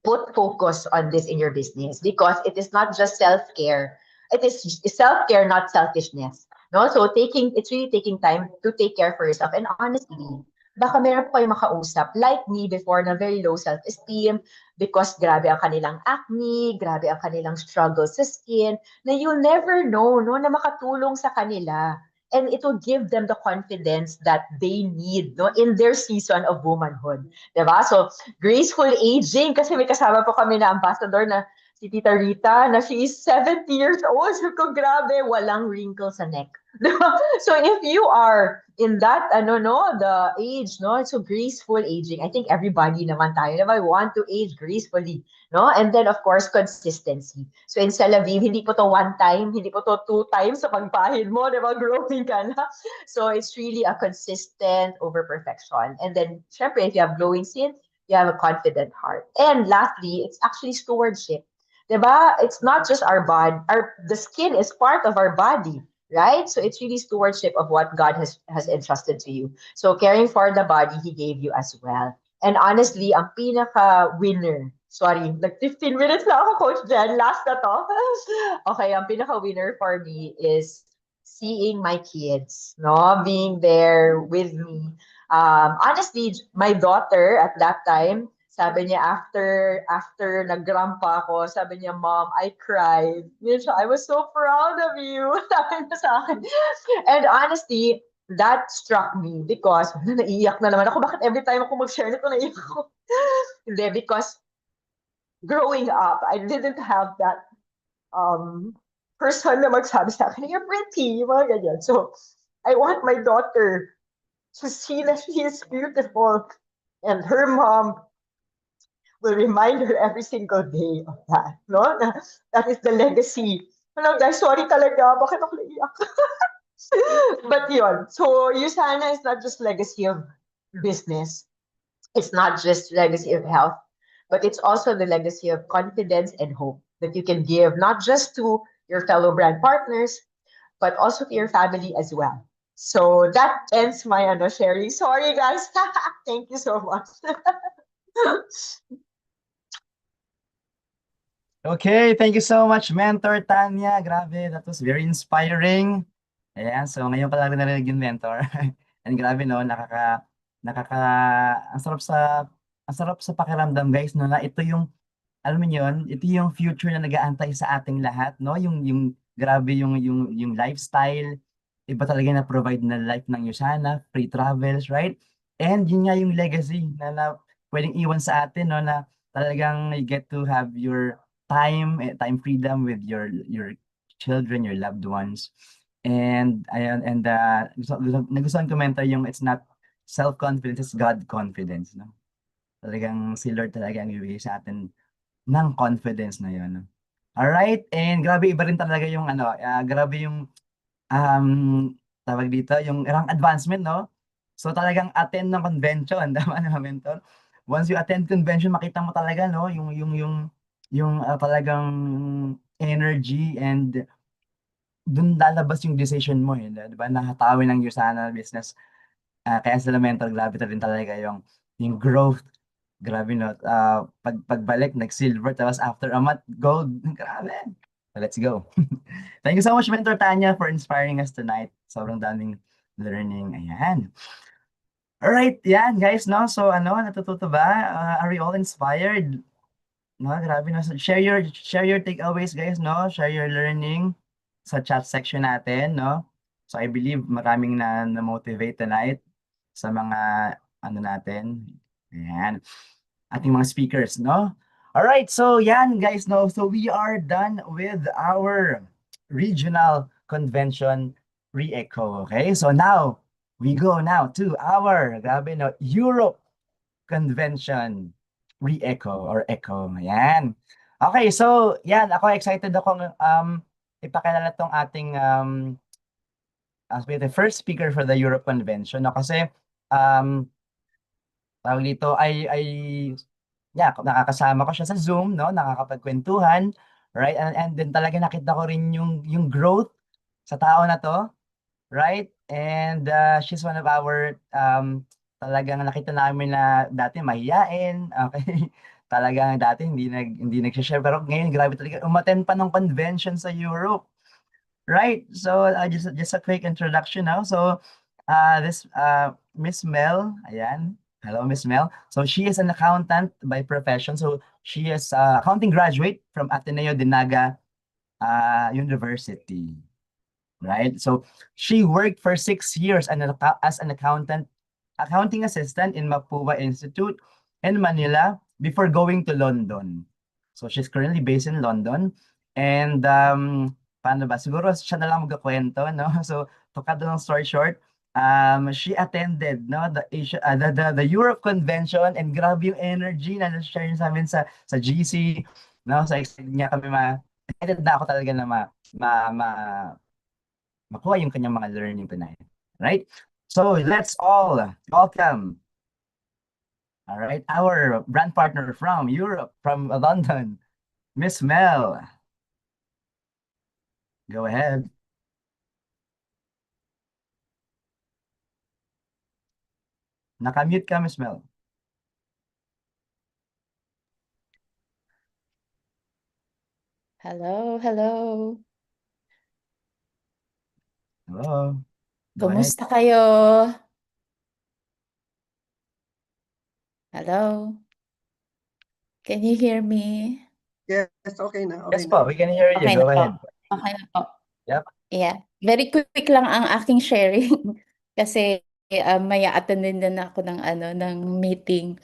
put focus on this in your business because it is not just self-care. It is self-care, not selfishness. No? So it's really taking time to take care for yourself. And honestly, baka meron po kayo makausap like me before na very low self-esteem because grabe ang kanilang acne, grabe ang kanilang struggle sa skin, na you'll never know no, na makatulong sa kanila. And it will give them the confidence that they need no, in their season of womanhood. Diba? So, graceful aging, kasi may kasama po kami na ambassador na si Tita Rita, na she is 70 years old. So, ko, grabe, walang wrinkle sa neck. So, if you are in that, the age, no, so graceful aging, I think everybody naman tayo, diba, want to age gracefully, no? And then, of course, consistency. So, in Celavive, hindi po to one time, hindi po to 2 times sa pagpahid mo, diba, growing ka na. So, it's really a consistent over perfection. And then, syempre, if you have glowing skin, you have a confident heart. And lastly, it's actually stewardship. Diba? It's not just our body, the skin is part of our body, right? So it's really stewardship of what God has entrusted to you. So caring for the body He gave you as well. And honestly, ang pinaka-winner, sorry, like 15 minutes na ako, Coach Jen, last na to. Okay, ang pinaka-winner for me is seeing my kids, no, being there with me. Honestly, my daughter at that time, sabi niya after nag-grandpa ako, sabi niya, Mom, I cried. Yun siya, I was so proud of you. Sabi niya sa akin. And honestly, that struck me because naiiyak na naman ako. Bakit every time ako mag-share nito, naiiyak ako? Hindi, because growing up, I didn't have that person na magsabi sa akin, you're pretty, yung mga ganyan. So, I want my daughter to see that she is beautiful and her mom will remind her every single day of that. No? That is the legacy. Ano guys, sorry talaga, bakit ako naiyak? But yun, so Usana is not just legacy of business. It's not just legacy of health, but it's also the legacy of confidence and hope that you can give not just to your fellow brand partners, but also to your family as well. So that ends my sharing. Sorry guys. Thank you so much. Okay, thank you so much, Mentor Tanya. Grabe, that was very inspiring. Ayan, so ngayon pa lang narinig yung Mentor. And grabe no, ang sarap sa pakiramdam guys, no, na ito yung, alam mo yun, ito yung future na nag-aantay sa ating lahat, no, grabe yung lifestyle, iba talaga na provide na life ng Usana, free travels, right? And yun nga yung legacy na pwedeng iwan sa atin, no, na talagang you get to have your time freedom with your children, your loved ones. And ayan, and nagustuhan ko mentor yung it's not self-confidence, it's God confidence, no? Talagang si Lord talaga ang ibigay sa atin ng confidence na yun, no? Alright, and grabe iba rin talaga yung grabe yung tawag dito, yung rank advancement, no? So talagang attend ng convention, tama na mentor? Once you attend convention, makita mo talaga, no, yung talagang energy and dun lalabas yung decision mo eh, di ba? Nakatawin ng Usana business. Kaya sila mentor, grabe rin talaga yung growth. Grabe no. Pagbalik, nag-silver, tapos after a month, gold. Grabe. So let's go. Thank you so much, Mentor Tanya, for inspiring us tonight. Sobrang daming learning. Ayan. Alright, yan guys, no? So natututo ba? Are we all inspired? No, grabe na. Share your takeaways, guys, no? Share your learning sa chat section natin, no? So I believe maraming na-motivate tonight sa mga natin. Ayan. Ating mga speakers, no? All right, so yan guys, no? So we are done with our regional convention re-echo, okay? So now we go now to our grabe no, Europe convention re-echo or echo. Ayan. Okay, so yan, ako excited akong ipakilala tong ating the first speaker for the Europe Convention, no? Kasi tawag dito nakakasama ko siya sa Zoom, no? Nakakapagkwentuhan, right? And then talaga nakita ko rin yung growth sa tao na to, right? And she's one of our talagang nakita namin na dati mahiyain, okay? talagang dati hindi nag-share, pero ngayon grabe talaga umattend pa ng convention sa Europe. Right. So just a quick introduction now. So this Miss Mel, ayan. Hello, Miss Mel. So she is an accountant by profession. So she is accounting graduate from Ateneo de Naga University. Right. So she worked for 6 years as an accounting assistant in Mapua Institute in Manila before going to London. So she's currently based in London. And paano ba? Siguro siya na lang magkakwento, no? So to cut the long story short, she attended no the Europe convention, and grabe yung energy na share niya sa amin sa GC, no? So excited niya kami excited na ako talaga na makuha yung kanyang mga learning tonight. Right? So let's all welcome, all right, our brand partner from Europe, from London, Miss Mel. Go ahead. Nakamute ka, Miss Mel. Hello, hello. Hello. Go ahead. Kumusta kayo? Hello. Can you hear me? Yes, okay na, okay Yes na. po, we can hear you. Okay Go na po. ahead. Okay na po. Yep. Yeah. Very quick lang ang aking sharing kasi maya attendin din ako ng ng meeting.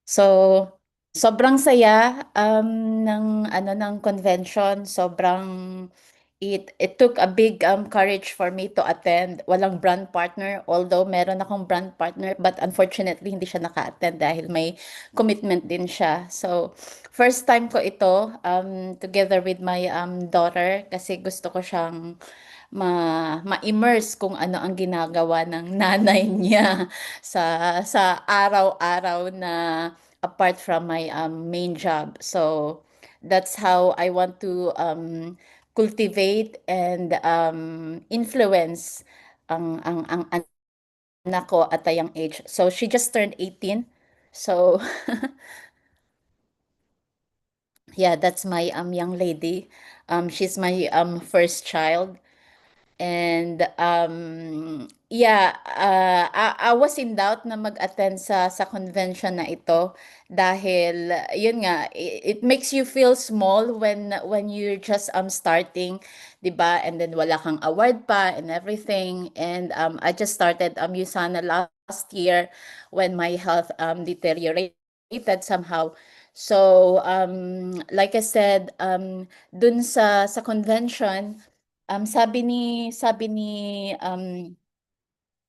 So, sobrang saya ng convention, it took a big courage for me to attend. Walang brand partner, although meron akong brand partner, but unfortunately hindi siya naka-attend dahil may commitment din siya. So, first time ko ito together with my daughter kasi gusto ko siyang ma-immerse kung ano ang ginagawa ng nanay niya sa araw-araw na apart from my main job. So that's how I want to cultivate and influence ang anak ko at a young age. So she just turned 18. So yeah, that's my young lady. She's my first child. And yeah, I was in doubt na mag-attend sa convention na ito dahil yun nga it makes you feel small when you're just starting, 'di ba? And then wala kang award pa and everything. And I just started USANA last year when my health deteriorated somehow. So like I said, dun sa convention, sabi ni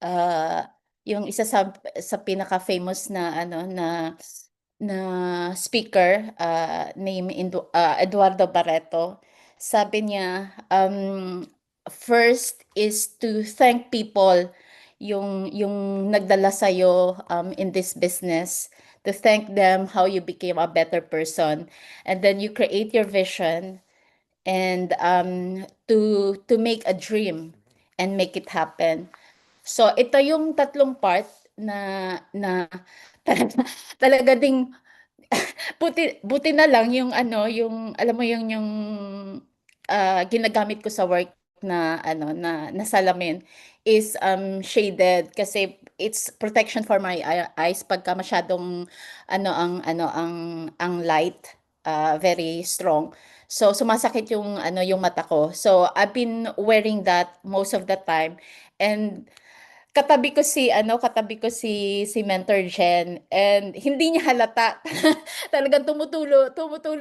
ah, yung isa sa pinaka-famous na na speaker, name Eduardo Barreto. Sabi niya, first is to thank people yung nagdala sa'yo in this business, to thank them how you became a better person, and then you create your vision and to make a dream and make it happen. So ito yung tatlong part na talaga ding buti na lang yung yung alam mo yung ginagamit ko sa work na na salamin is shaded kasi it's protection for my eyes pagka masyadong ang light very strong. So sumasakit yung yung mata ko. So I've been wearing that most of the time, and katabi ko si Mentor Jen, and hindi niya halata. Talagang tumutulo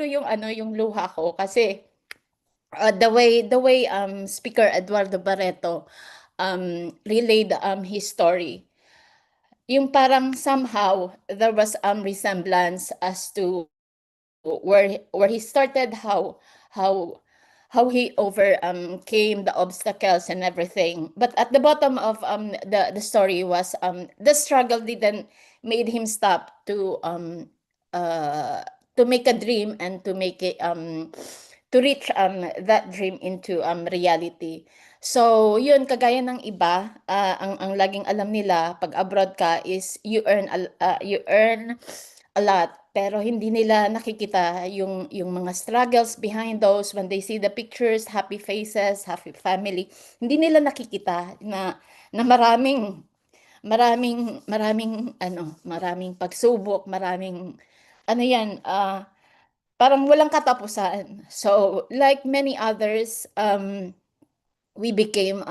yung yung luha ko kasi the way Speaker Eduardo Barreto relayed his story. Yung parang somehow there was resemblance as to where he started, how he overcame the obstacles and everything. But at the bottom of the story was the struggle didn't made him stop to make a dream and to make it to reach that dream into reality. So yun, kagaya ng iba, ang laging alam nila pag abroad ka is you earn a lot pero hindi nila nakikita yung mga struggles behind those when they see the pictures, happy faces, happy family. Hindi nila nakikita na maraming pagsubok, maraming ano yan, parang walang katapusan. So, like many others, we became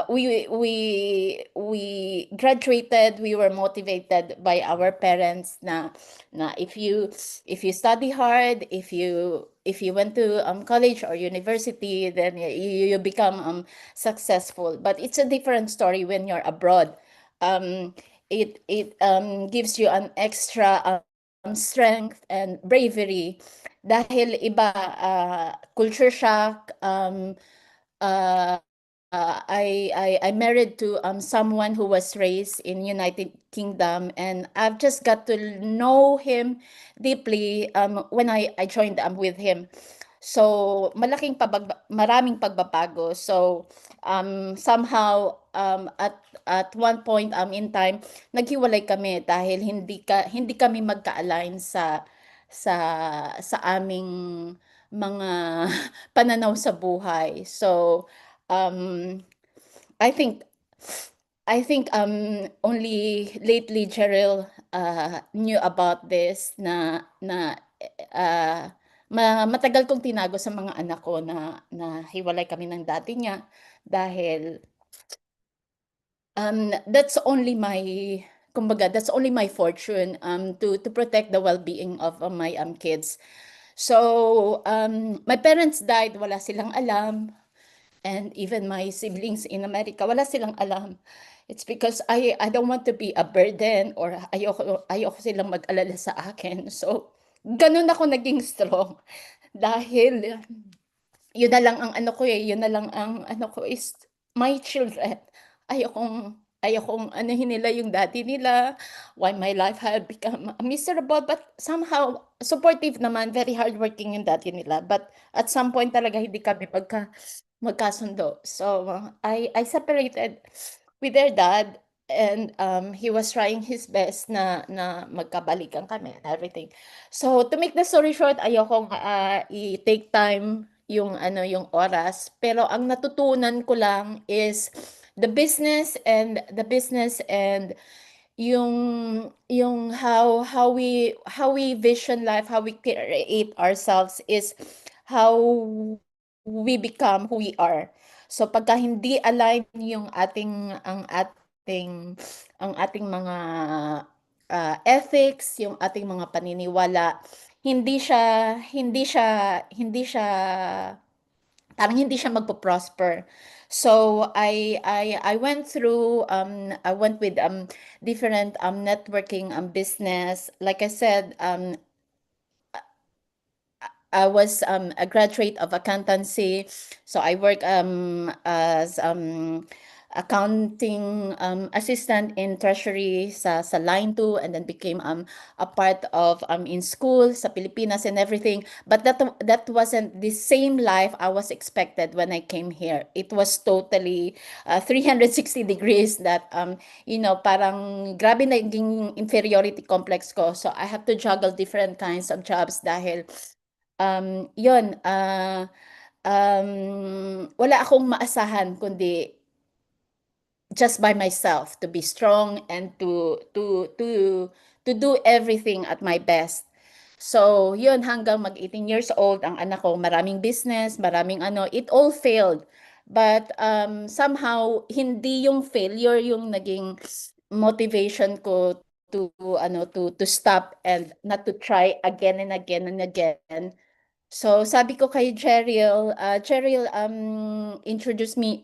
we graduated, we were motivated by our parents na if you study hard, if you went to college or university, then you become successful. But it's a different story when you're abroad. It gives you an extra strength and bravery dahil iba, culture shock. uh, I married to someone who was raised in United Kingdom, and I've just got to know him deeply when I joined with him. So maraming pagbabago. So somehow at one point in time naghiwalay kami dahil hindi kami magka-align sa aming mga pananaw sa buhay. So I think only lately Cheryl knew about this na matagal kong tinago sa mga anak ko na hiwalay kami ng daddy niya dahil that's only my fortune to protect the well-being of my kids. So my parents died, wala silang alam. And even my siblings in America, wala silang alam. It's because I don't want to be a burden, or ayoko silang mag-alala sa akin. So, ganun ako naging strong. Dahil, yun na lang ang yun na lang ang is my children. Ayokong anuhin nila yung daddy nila, why my life had become miserable, but somehow supportive naman, very hardworking yung daddy nila. But at some point talaga hindi kami magkasundo. So I separated with their dad, and he was trying his best na magkabalikan kami and everything. So to make the story short, ayokong i-take time yung oras, pero ang natutunan ko lang is the business and yung how we vision life, how we create ourselves is how we become who we are. So pagka hindi align yung ang ating mga ethics, yung ating mga paniniwala, hindi siya parang hindi siya magpo-prosper. So I went through I went with different networking business. Like I said, I was a graduate of accountancy, so I work as accounting assistant in treasury sa line 2, and then became a part of in school sa Pilipinas and everything. But that wasn't the same life I was expected when I came here. It was totally 360 degrees that parang grabe na yung inferiority complex ko. So I have to juggle different kinds of jobs dahil yun, wala akong maasahan kundi just by myself, to be strong and to do everything at my best. So, yun, hanggang mag-18 years old, ang anak ko, maraming business, maraming it all failed. But somehow, hindi yung failure yung naging motivation ko to stop and not to try again and again and again. So sabi ko kay Cheryl, Cheryl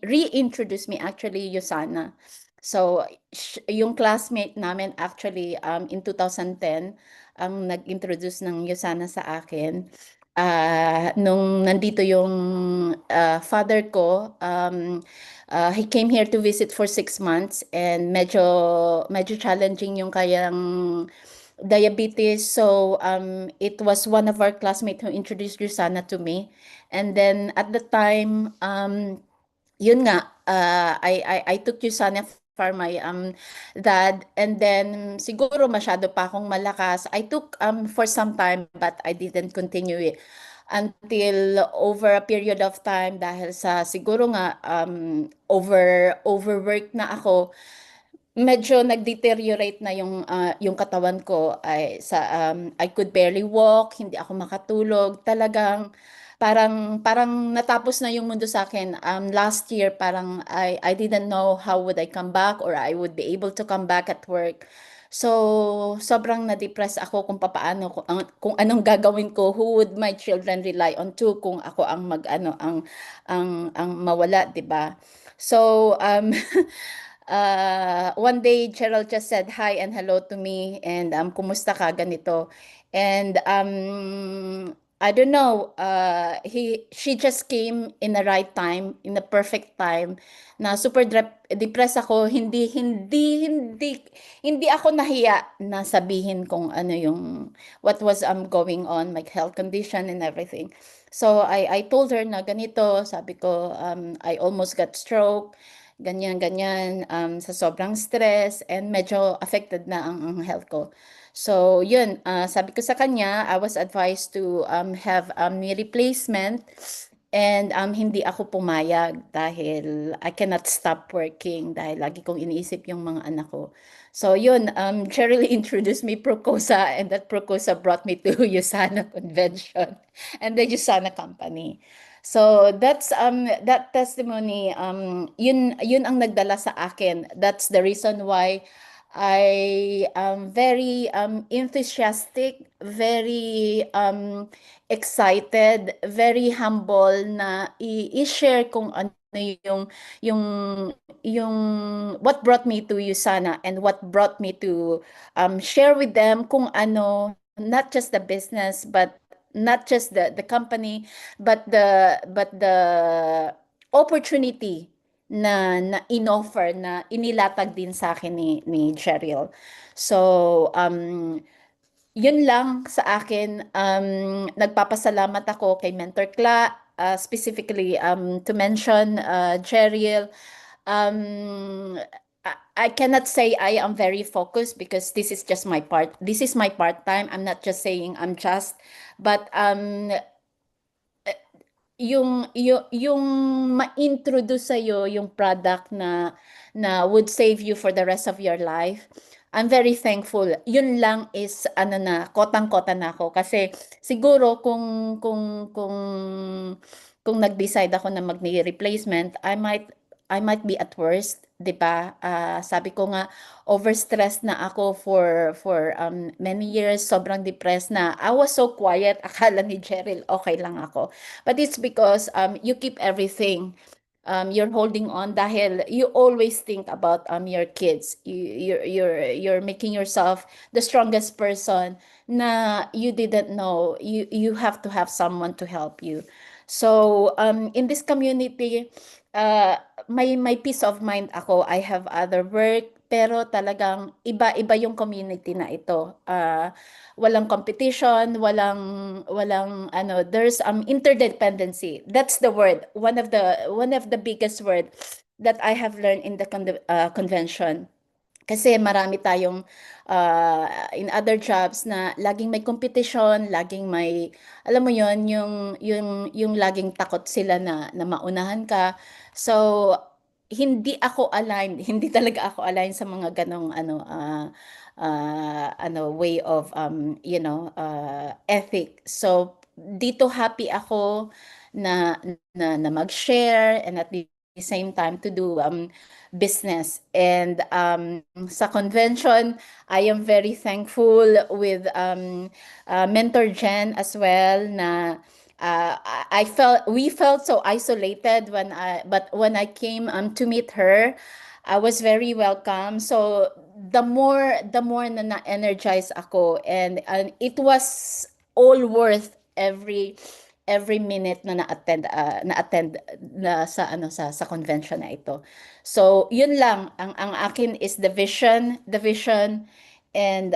reintroduce me actually Yusana. So yung classmate namin actually in 2010 ang nag-introduce ng Yusana sa akin. Nung nandito yung father ko, he came here to visit for 6 months, and medyo challenging yung kayang diabetes. So it was one of our classmates who introduced Rusana to me. And then at the time, yun nga, I took Rusana for my dad. And then siguro masyado pa akong malakas. I took for some time but I didn't continue it until over a period of time dahil sa siguro nga overwork na ako. Medyo nag-deteriorate na yung katawan ko ay I could barely walk, hindi ako makatulog. Talagang parang natapos na yung mundo sa akin. Last year parang I didn't know how would I come back or I would be able to come back at work. So sobrang na-depress ako kung papaano kung anong gagawin ko, who would my children rely on to kung ako ang mag-ano ang mawala, 'di ba? So one day Gerald just said hi and hello to me and kumusta ka ganito. And I don't know, she just came in the right time, in the perfect time na super depressed ako, hindi ako nahiya na sabihin kung ano yung what was going on, my health condition and everything. So I told her na ganito, sabi ko I almost got stroke, ganyan sa sobrang stress and medyo affected na ang health ko. So yun, sabi ko sa kanya, I was advised to have knee replacement and hindi ako pumayag dahil I cannot stop working dahil lagi kong iniisip yung mga anak ko. So yun, Cheryl introduced me Procosa and that Procosa brought me to USANA convention and the USANA company. So that's that testimony yun ang nagdala sa akin. That's the reason why I am very enthusiastic, very excited, very humble na i-share kung ano yung yung yung what brought me to USANA and what brought me to share with them kung ano, not just the business but not just the company but the opportunity na inoffer na inilatag din sa akin ni Cheryl. So yun lang sa akin. Nagpapasalamat ako kay Mentor Kla, specifically to mention Cheryl. I cannot say I am very focused because this is just my part. This is my part-time. I'm not just saying I'm just, but yung ma-introduce sa'yo yung product na would save you for the rest of your life, I'm very thankful. Yun lang is ano na, kotang-kota na ako kasi siguro kung nag-decide ako na mag-knee replacement, I might be at worst, 'di ba? Sabi ko nga overstressed na ako for many years, sobrang depressed na. I was so quiet, akala ni Cheryl okay lang ako. But it's because you keep everything. You're holding on dahil you always think about your kids. You're making yourself the strongest person na you didn't know. You have to have someone to help you. So in this community, may peace of mind ako. I have other work, pero talagang iba-iba yung community na ito. Walang competition, walang ano, there's interdependency. That's the word. One of the biggest word that I have learned in the convention. Kasi marami tayong in other jobs na laging may competition, laging may, alam mo yon, yung laging takot sila na maunahan ka. So hindi ako aligned, hindi talaga ako aligned sa mga ganong way of ethic. So dito happy ako na mag-share and at the same time to do business. And sa convention, I am very thankful with Mentor Jen as well na we felt so isolated but when I came to meet her, I was very welcome. So the more na na-energize ako and it was all worth every minute na na-attend na sa convention na ito. So yun lang ang akin is the vision and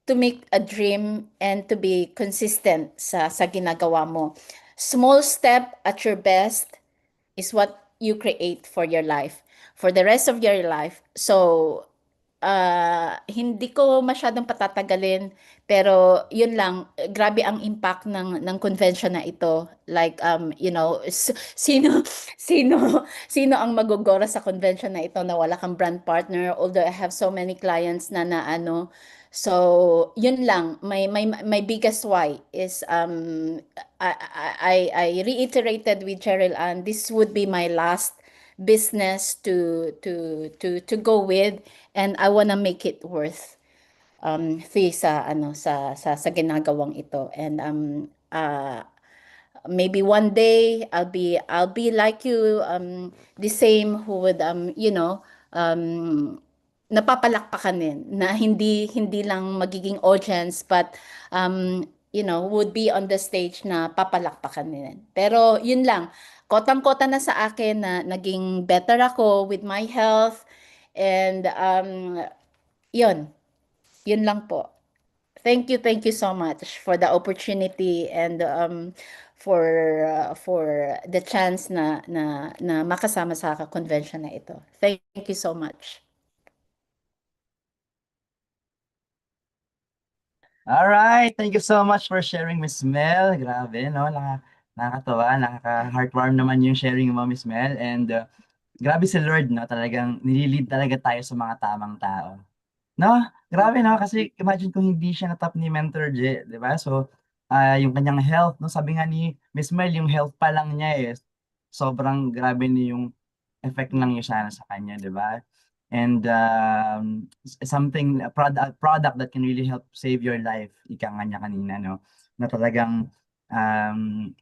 to make a dream and to be consistent sa ginagawa mo. Small step at your best is what you create for your life. for the rest of your life. So, hindi ko masyadong patatagalin, pero yun lang, grabe ang impact ng convention na ito. Like, sino, sino ang magugora sa convention na ito na wala kang brand partner, although I have so many clients na ano. So, yun lang, my biggest why is, I reiterated with Cheryl Ann, this would be my last business to go with, and I wanna make it worth fee sa ano sa ginagawang ito. And maybe one day I'll be like you, the same, who would napapalakpakan din, na hindi lang magiging audience, but would be on the stage na papalakpakan din. Pero yun lang, kotang-kota na sa akin na naging better ako with my health, and yun lang po. Thank you so much for the opportunity, and for the chance na makasama sa convention na ito. Thank you so much. All right, thank you so much for sharing, Miss Mel. Grabe, no? Nakakatawa, nakaka-heartwarm naman yung sharing mo, Miss Mel. And grabe si Lord, no? Talagang nililid talaga tayo sa mga tamang tao. No? Grabe, no? Kasi imagine kung hindi siya natap ni Mentor J, di ba? So, yung kanyang health, no? Sabi nga ni Miss Mel, yung health pa lang niya sobrang grabe ni yung effect ng niya sana sa kanya, di ba? And a product that can really help save your life, ika nga niya kanina, no? Na talagang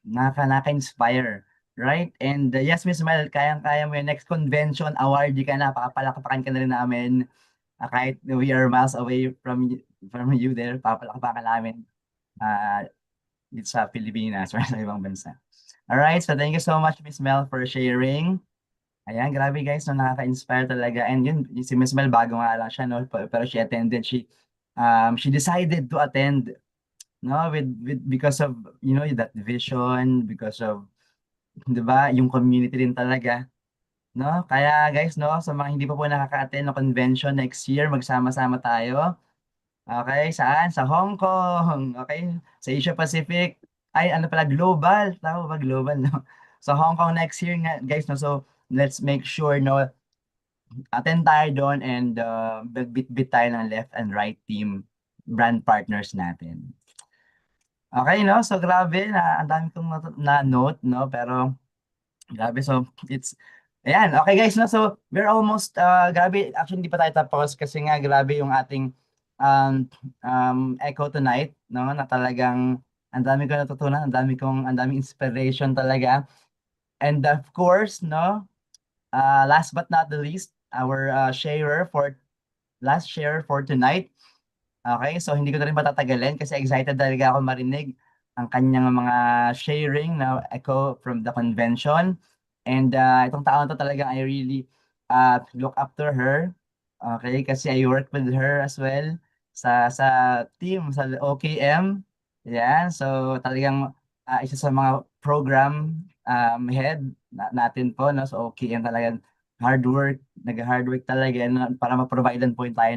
naka-inspire, right? And yes, Miss Mel, kayang-kaya mo yung next convention, awardee ka na, papalakpakan ka na rin namin. Kahit we are miles away from you there, papalakpakan namin dito sa Pilipinas or sa ibang bansa. Alright, so thank you so much, Miss Mel, for sharing. Ayan, grabe guys, no, nakaka-inspire talaga. And yun, si Miss Mel, bago nga lang siya, no, pero she decided to attend, no, because of, that vision, because of, di ba, yung community din talaga, no? Kaya guys, no, sa mga hindi pa po nakaka-attend ng convention next year, magsama-sama tayo. Okay, saan? Sa Hong Kong. Okay, sa Asia Pacific. Ay, ano pala, global. Tama ba, global, no? Sa Hong Kong next year nga, guys, no? So, let's make sure, no, attend tayo doon, and bit tayo ng left and right team brand partners natin. Okay, no? So, grabe, ang dami kong na-note, no? Pero, grabe, so, ayan, okay guys, no? So, we're almost, grabe, actually, hindi pa tayo tapos kasi nga, grabe yung ating echo tonight, no? Na talagang, ang dami ko natutunan, ang daming inspiration talaga. And of course, no? Last but not the least, our last sharer for tonight. Okay, so hindi ko na rin matatagalin kasi excited talaga ako marinig ang kanyang mga sharing na echo from the convention. And itong taon to talaga, I really look up to her. Okay, kasi I work with her as well sa team, sa OKM. Yan, so talagang isa sa mga program head natin po, no? So OKM talagang nag-hard work talaga, no? Para ma-providean po tayo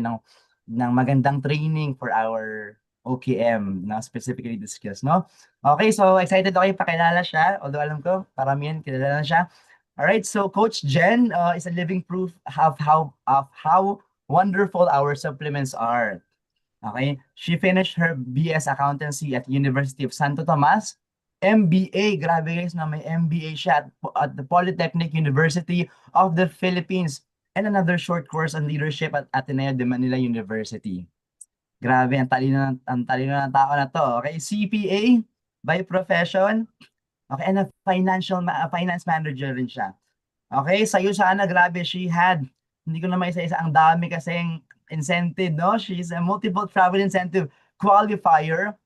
ng magandang training for our OKM, na specifically the skills, no? Okay, so excited ako ipakilala siya, although alam ko, paramihan kilala na siya. Alright, so Coach Jen is a living proof of how wonderful our supplements are. Okay, she finished her BS Accountancy at University of Santo Tomas. MBA, grabe guys, na may MBA siya at the Polytechnic University of the Philippines, and another short course on leadership at Ateneo de Manila University. Grabe, ang talino ng tao na to. Okay, CPA by profession. Okay, and a finance manager rin siya. Okay, sa'yo sana, grabe, hindi ko na maisa-isa, ang dami kasing incentive, no? She's a multiple travel incentive qualifier,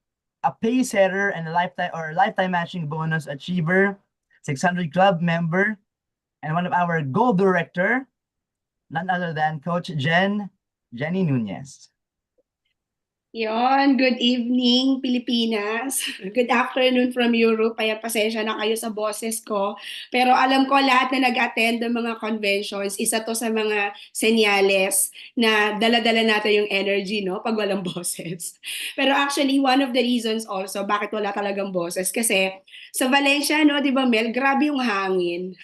a pay setter, and a lifetime matching bonus achiever, 600 club member, and one of our goal director, none other than Coach Jenny Nunez. Yon, good evening Pilipinas. Good afternoon from Europe. Kaya pasensya na kayo sa boses ko. Pero alam ko lahat na nag-attend ng mga conventions, isa to sa mga senyales na dala-dala natin yung energy, no? Pag walang boses. Pero actually, one of the reasons also bakit wala talagang boses kasi sa Valencia, no, di ba Mel, grabe yung hangin.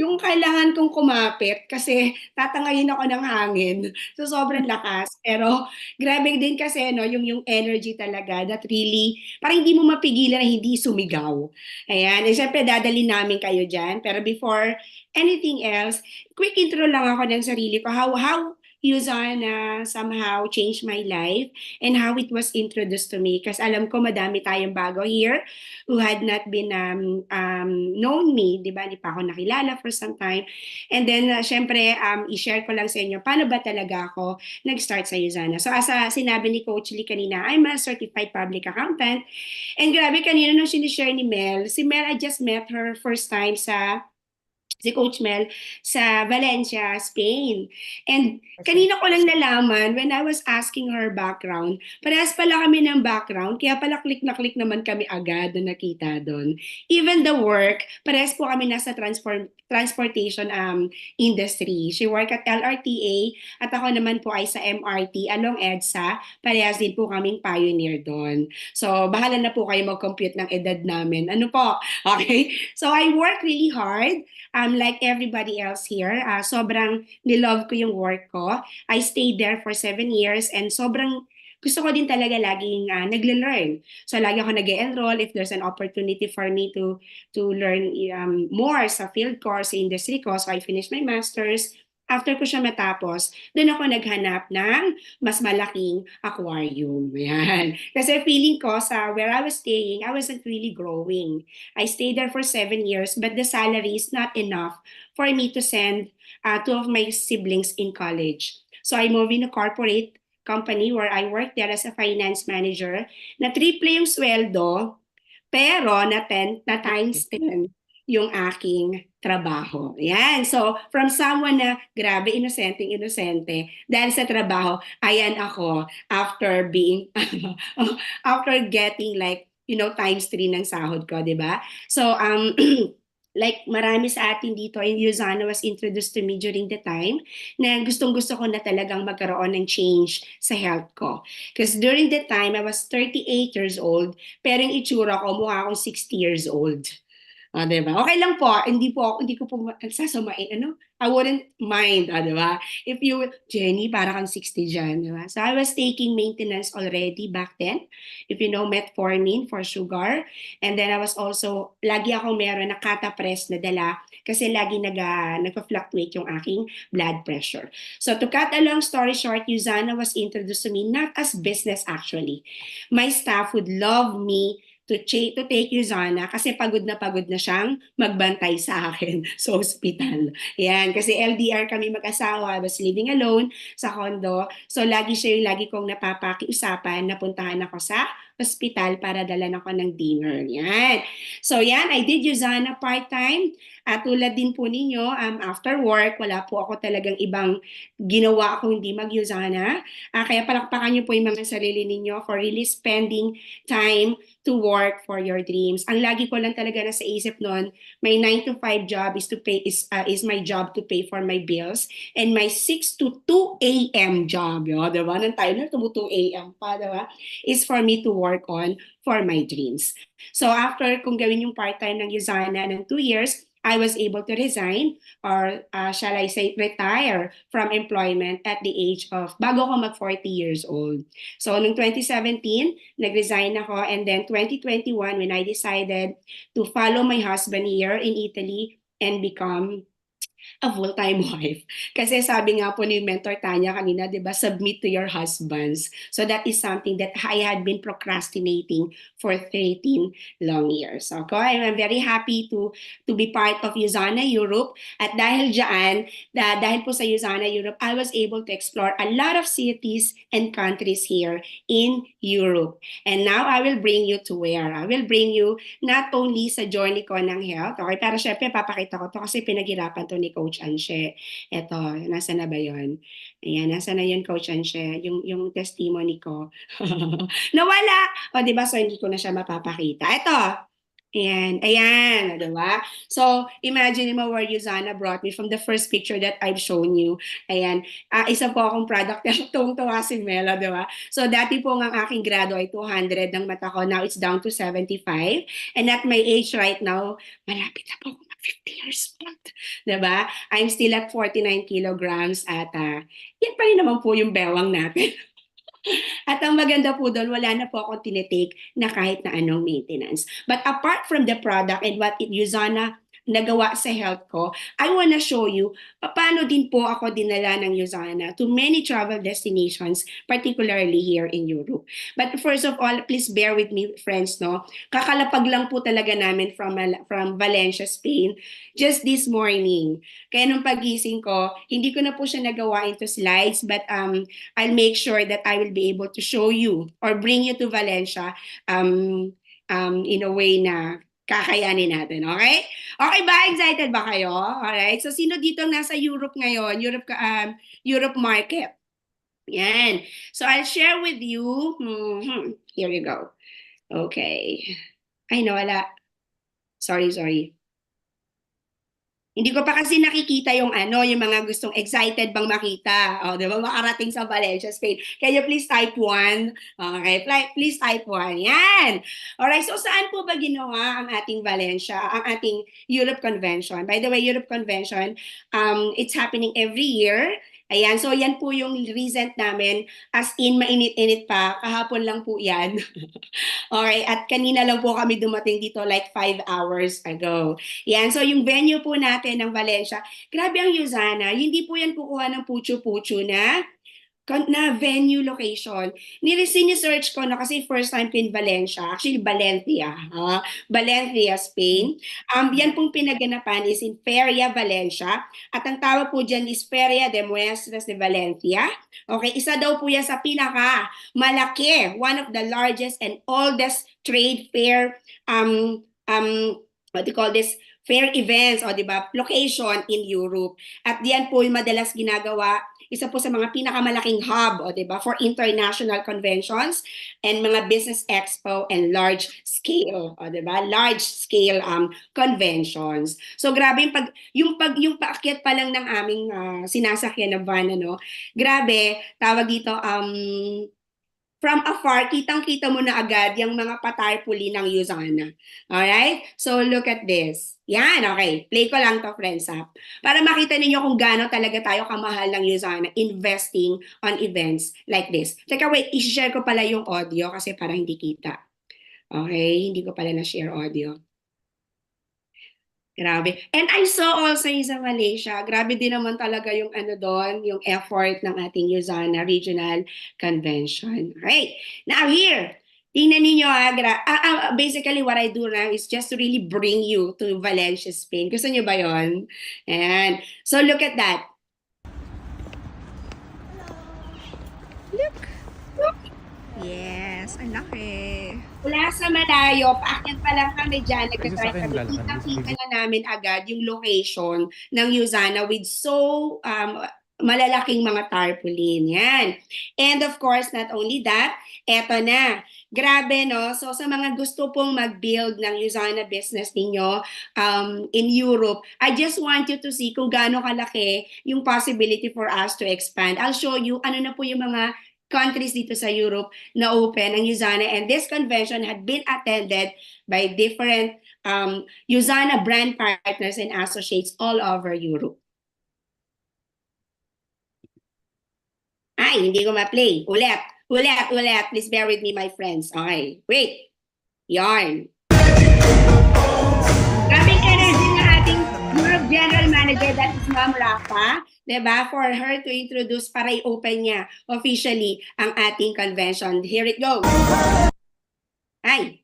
Yung kailangan kong kumapit kasi tatangayin ako ng hangin. So sobrang lakas. Pero grabe din kasi no, yung energy talaga that really, parang hindi mo mapigilan na hindi sumigaw. Ayan. And syempre dadalhin namin kayo dyan. Pero before anything else, quick intro lang ako ng sarili ko. How Yuzana somehow changed my life and how it was introduced to me. Kasi alam ko madami tayong bago here who had not been known me, di ba? Di pa ako nakilala for some time. And then, syempre, i-share ko lang sa inyo, paano ba talaga ako nag-start sa Yuzana? So, as sinabi ni Coach Lee kanina, I'm a certified public accountant. And grabe, kanina nung sinishare ni Mel, si Mel, I just met her first time si Coach Mel sa Valencia, Spain. And kanina ko lang nalaman when I was asking her background, parehas pala kami ng background, kaya pala click na click naman kami agad na nakita doon. Even the work, parehas po kami nasa transportation industry. She worked at LRTA at ako naman po ay sa MRT along EDSA. Parehas din po kaming pioneer doon. So, bahala na po kayo mag-compute ng edad namin. Ano po? Okay? So, I work really hard. Like everybody else here, sobrang nilove ko yung work ko. I stayed there for 7 years and sobrang gusto ko din talaga laging nagle-learn. So lagi ako nag-enroll if there's an opportunity for me to learn more sa field ko, sa industry ko. So I finished my master's. After ko siya matapos, doon ako naghanap ng mas malaking aquarium. Yan. Kasi feeling ko sa where I was staying, I wasn't really growing. I stayed there for 7 years, but the salary is not enough for me to send 2 of my siblings in college. So I moved in a corporate company where I worked there as a finance manager. Na triple yung sweldo, pero na times 10 yung aking trabaho. Yan. So, from someone na grabe, inosente, dahil sa trabaho, ayan ako after being, after getting like, times 3 ng sahod ko, di ba? So, like marami sa atin dito, and Yuzana was introduced to me during the time na gustong-gusto ko na talagang magkaroon ng change sa health ko. Because during the time, I was 38 years old, pero yung itsura ko, mukha akong 60 years old. Diba? Okay lang po, hindi ko po sasamain, I wouldn't mind, diba? If you, Jenny, para kang 60 dyan, diba? So I was taking maintenance already back then, if you know, metformin for sugar, and then I was also, lagi ako meron na Catapress na dala, kasi lagi nag-fluctuate yung aking blood pressure. So to cut a long story short, Yuzana was introduced to me not as business actually. My staff would love me to take Yuzana kasi pagod na siyang magbantay sa akin sa ospital. Yan, kasi LDR kami mag-asawa, I was living alone sa condo. So lagi kong napapakiusapan na puntahan ako sa ospital para dalan ako ng dinner. Yan. So yan, I did Yuzana part-time. At tulad din po ninyo, after work, wala po ako talagang ibang ginawa kung hindi mag-Yuzana. Kaya palakpakan niyo po yung mga sarili ninyo for really spending time to work for your dreams. Ang lagi ko lang talaga nasa isip noon, my 9 to 5 job is my job to pay for my bills, and my 6 to 2 a.m. job, diba? Nang tayo na 2 a.m. pa, diba? Is for me to work on for my dreams. So after kung gawin yung part-time ng Yuzana ng 2 years, I was able to resign or shall I say retire from employment at the age of, bago ko mag 40 years old. So noong 2017, nag-resign ako, and then 2021 when I decided to follow my husband here in Italy and become a full-time wife. Kasi sabi nga po ni Mentor Tanya kanina, di ba, submit to your husbands. So that is something that I had been procrastinating for 13 long years. Okay, I'm very happy to be part of Yuzana Europe. At dahil dyan, dahil po sa Yuzana Europe, I was able to explore a lot of cities and countries here in Europe. And now I will bring you to where? I will bring you not only sa journey ko ng health, okay, pero syempre papakita ko to kasi pinaghirapan to ni ni Coach Anshe. Eto, nasa na ba yun? Ayan, nasa na yun, Coach Anshe, yung testimony ko. Nawala! O, di ba? So, hindi ko na siya mapapakita. Eto, ayan, di ba? So, imagine mo where Yuzana brought me from the first picture that I've shown you. Ayan, isa po akong product na tuwang-tuwa si Melo, di ba? So, dati po ang aking grado ay 200 ng mata ko. Now, it's down to 75. And at my age right now, malapit na po ako 50 years old. Diba? I'm still at 49 kilograms at yan pa rin naman po yung bewang natin. At ang maganda po doon, wala na po akong tinitake na kahit na anong maintenance. But apart from the product and what Yuzana nagawa sa health ko, I wanna show you paano din po ako dinala ng Yuzana to many travel destinations, particularly here in Europe. But first of all, please bear with me, friends, no? Kakalapag lang po talaga namin from Valencia, Spain, just this morning. Kaya nung pagising ko, hindi ko na po siya nagawa into slides, but I'll make sure that I will be able to show you or bring you to Valencia in a way na kakayanin natin, okay? Okay ba? Excited ba kayo? Alright. So, sino dito nasa Europe ngayon? Europe market. Yan. So, I'll share with you. Here you go. Okay. Ay, nawala. Sorry. Hindi ko pa kasi nakikita yung yung mga gustong excited bang makita. O, di ba? Makarating sa Valencia, Spain. Can you please type 1? Okay, please type 1. Yan. Alright, so saan po ba ginawa ang ating Valencia, ang ating Europe Convention? By the way, Europe Convention, it's happening every year. Ayan, so yan po yung recent namin, as in mainit-init pa, kahapon lang po yan. Okay, at kanina lang po kami dumating dito like 5 hours ago. Yan, so yung venue po natin ng Valencia, grabe ang Yuzana, hindi po yan kukuha ng pucho-pucho na venue location. Sinesearch ko na kasi first time ko in Valencia, actually Valencia, Spain. Yan pong pinaganapan is in Feria, Valencia. At ang tawag po dyan is Feria de Muestras de Valencia. Okay, isa daw po yan sa pinaka malaki, one of the largest and oldest trade fair, what do you call this? Fair events, o diba, location in Europe. At diyan po yung madalas ginagawa, isa po sa mga pinakamalaking hub, o diba, for international conventions and mga business expo and large scale, o diba, large scale conventions. So grabe yung paakyat pa lang ng aming sinasakyan na van, grabe, tawag dito, from afar, kitang-kita mo na agad yung mga patarpuli ng Yuzana. Alright? So, look at this. Yan, okay. Play ko lang to, friends, ha? Para makita ninyo kung gaano talaga tayo kamahal ng Yuzana investing on events like this. Teka, wait. I-share ko pala yung audio kasi parang hindi kita. Okay? Hindi ko pala na-share audio. Grabe. And I saw also sa Malaysia, grabe din naman talaga yung doon, yung effort ng ating Yuzana Regional Convention. Right. Now here, tingnan ninyo basically what I do now is just to really bring you to Valencia, Spain. Gusto nyo ba yun? And so look at that. Look. Yes, ang laki. Mula sa malayo, paakyat pa lang kami dyan, nagka-try kami, kitang-kita na namin agad yung location ng Yuzana with so malalaking mga tarpaulin. Yan. And of course, not only that, eto na. Grabe, no? So sa mga gusto pong mag-build ng Yuzana business ninyo in Europe, I just want you to see kung gaano kalaki yung possibility for us to expand. I'll show you ano na po yung mga countries dito sa Europe na open ang Yuzana, and this convention had been attended by different Yuzana brand partners and associates all over Europe. Ay, hindi ko ma-play. Ulit. Please bear with me, my friends. Okay, wait. Yarn. Grabing energy ng ating Europe General Manager, that is Ma'am Rafa, diba? For her to introduce para i-open niya officially ang ating convention. Here it goes. Ay.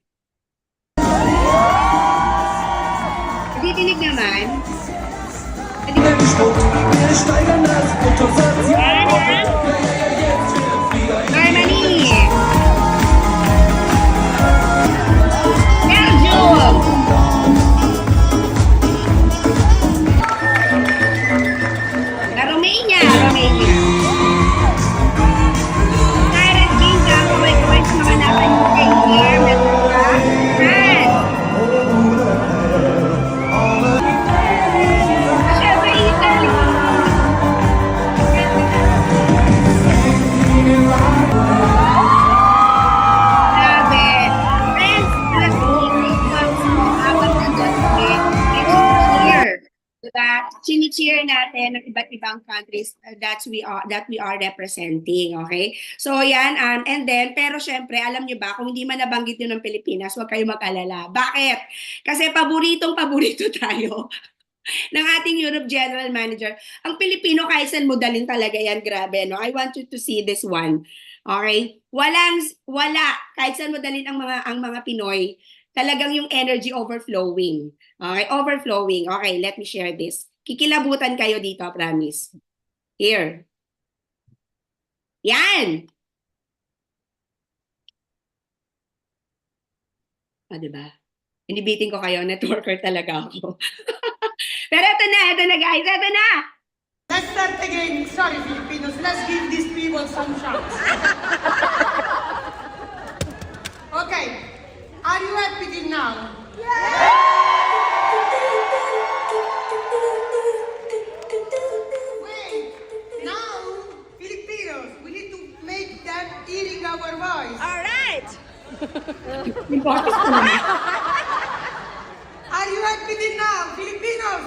Titinig naman. Germany. Belgium. din ng iba't ibang countries that we are representing, okay? So yan, and then, pero syempre, alam nyo ba, kung hindi man nabanggit nyo ng Pilipinas, huwag kayo mag-alala. Bakit? Kasi paborito tayo ng ating Europe General Manager. Ang Pilipino, kahit saan mo dalhin talaga yan, grabe, no? I want you to see this one. Okay? Wala, kahit saan mo dalhin ang mga Pinoy, talagang yung energy overflowing. Okay? Overflowing. Okay, let me share this. Kikilabutan kayo dito, promise. Here. Yan! Diba? Inibitin ko kayo, networker talaga ako. Pero ito na guys, ito na! Let's start again. Sorry, Filipinos. Let's give these people some chance. Okay. Are you happy till now? Wait. Now, Filipinos, we need to make them hearing our voice. Yung boses ko naman. Are you happy till now, Filipinos?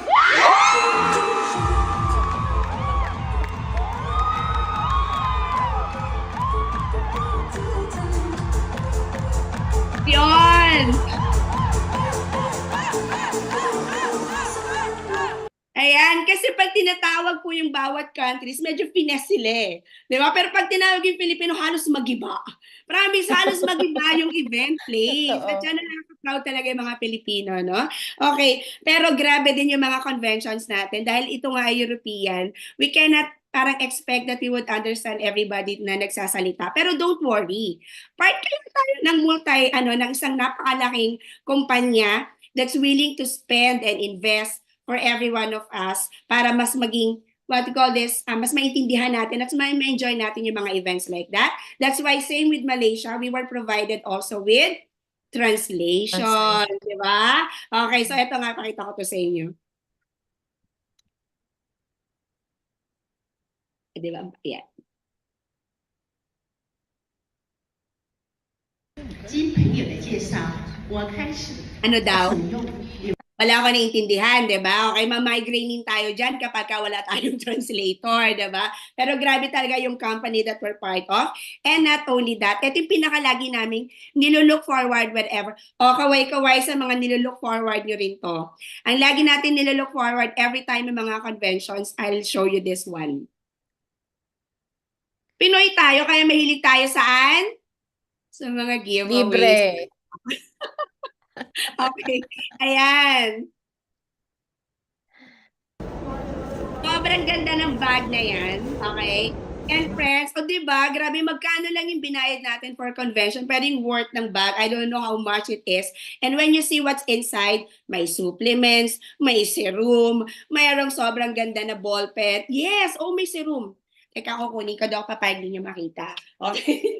Yun! Ayan, kasi pag tinatawag po yung bawat countries, medyo finesse sila eh. Di ba? Pero pag tinawag yung Pilipino, halos magiba. Promise, halos magiba yung event place. At yan nakaka-proud talaga yung mga Pilipino, no? Okay, pero grabe din yung mga conventions natin. Dahil ito nga ay European, we cannot parang expect that we would understand everybody na nagsasalita. Pero don't worry. Part kayo tayo ng isang napakalaking kumpanya that's willing to spend and invest for every one of us para mas maging what we call this, mas maintindihan natin at mas ma-enjoy natin yung mga events like that. That's why same with Malaysia, we were provided also with translation, di ba? Okay, so ito nga, pakita ko to sa inyo. Di ba? Yeah. 经朋友的介绍，我开始 Ano daw? 使用 Wala ko naiintindihan, di ba? Okay, ma-migraining tayo dyan kapag wala tayong translator, di ba? Pero grabe talaga yung company that we're part of. And not only that, ito yung pinakalagi namin nilook forward whenever. O, kaway-kaway sa mga nilook forward nyo rin to. Ang lagi natin nilook forward every time may mga conventions, I'll show you this one. Pinoy tayo, kaya mahilig tayo saan? Sa mga giveaways. Libre. Okay. Ayan. Sobrang ganda ng bag na yan. Okay? And friends, o diba, grabe, magkano lang yung binayad natin for convention, pero yung worth ng bag, I don't know how much it is. And when you see what's inside, may supplements, may serum, mayroong sobrang ganda na ball pen. Yes, may serum. Teka, kukunin ko daw pa para hindi nyo makita. Okay?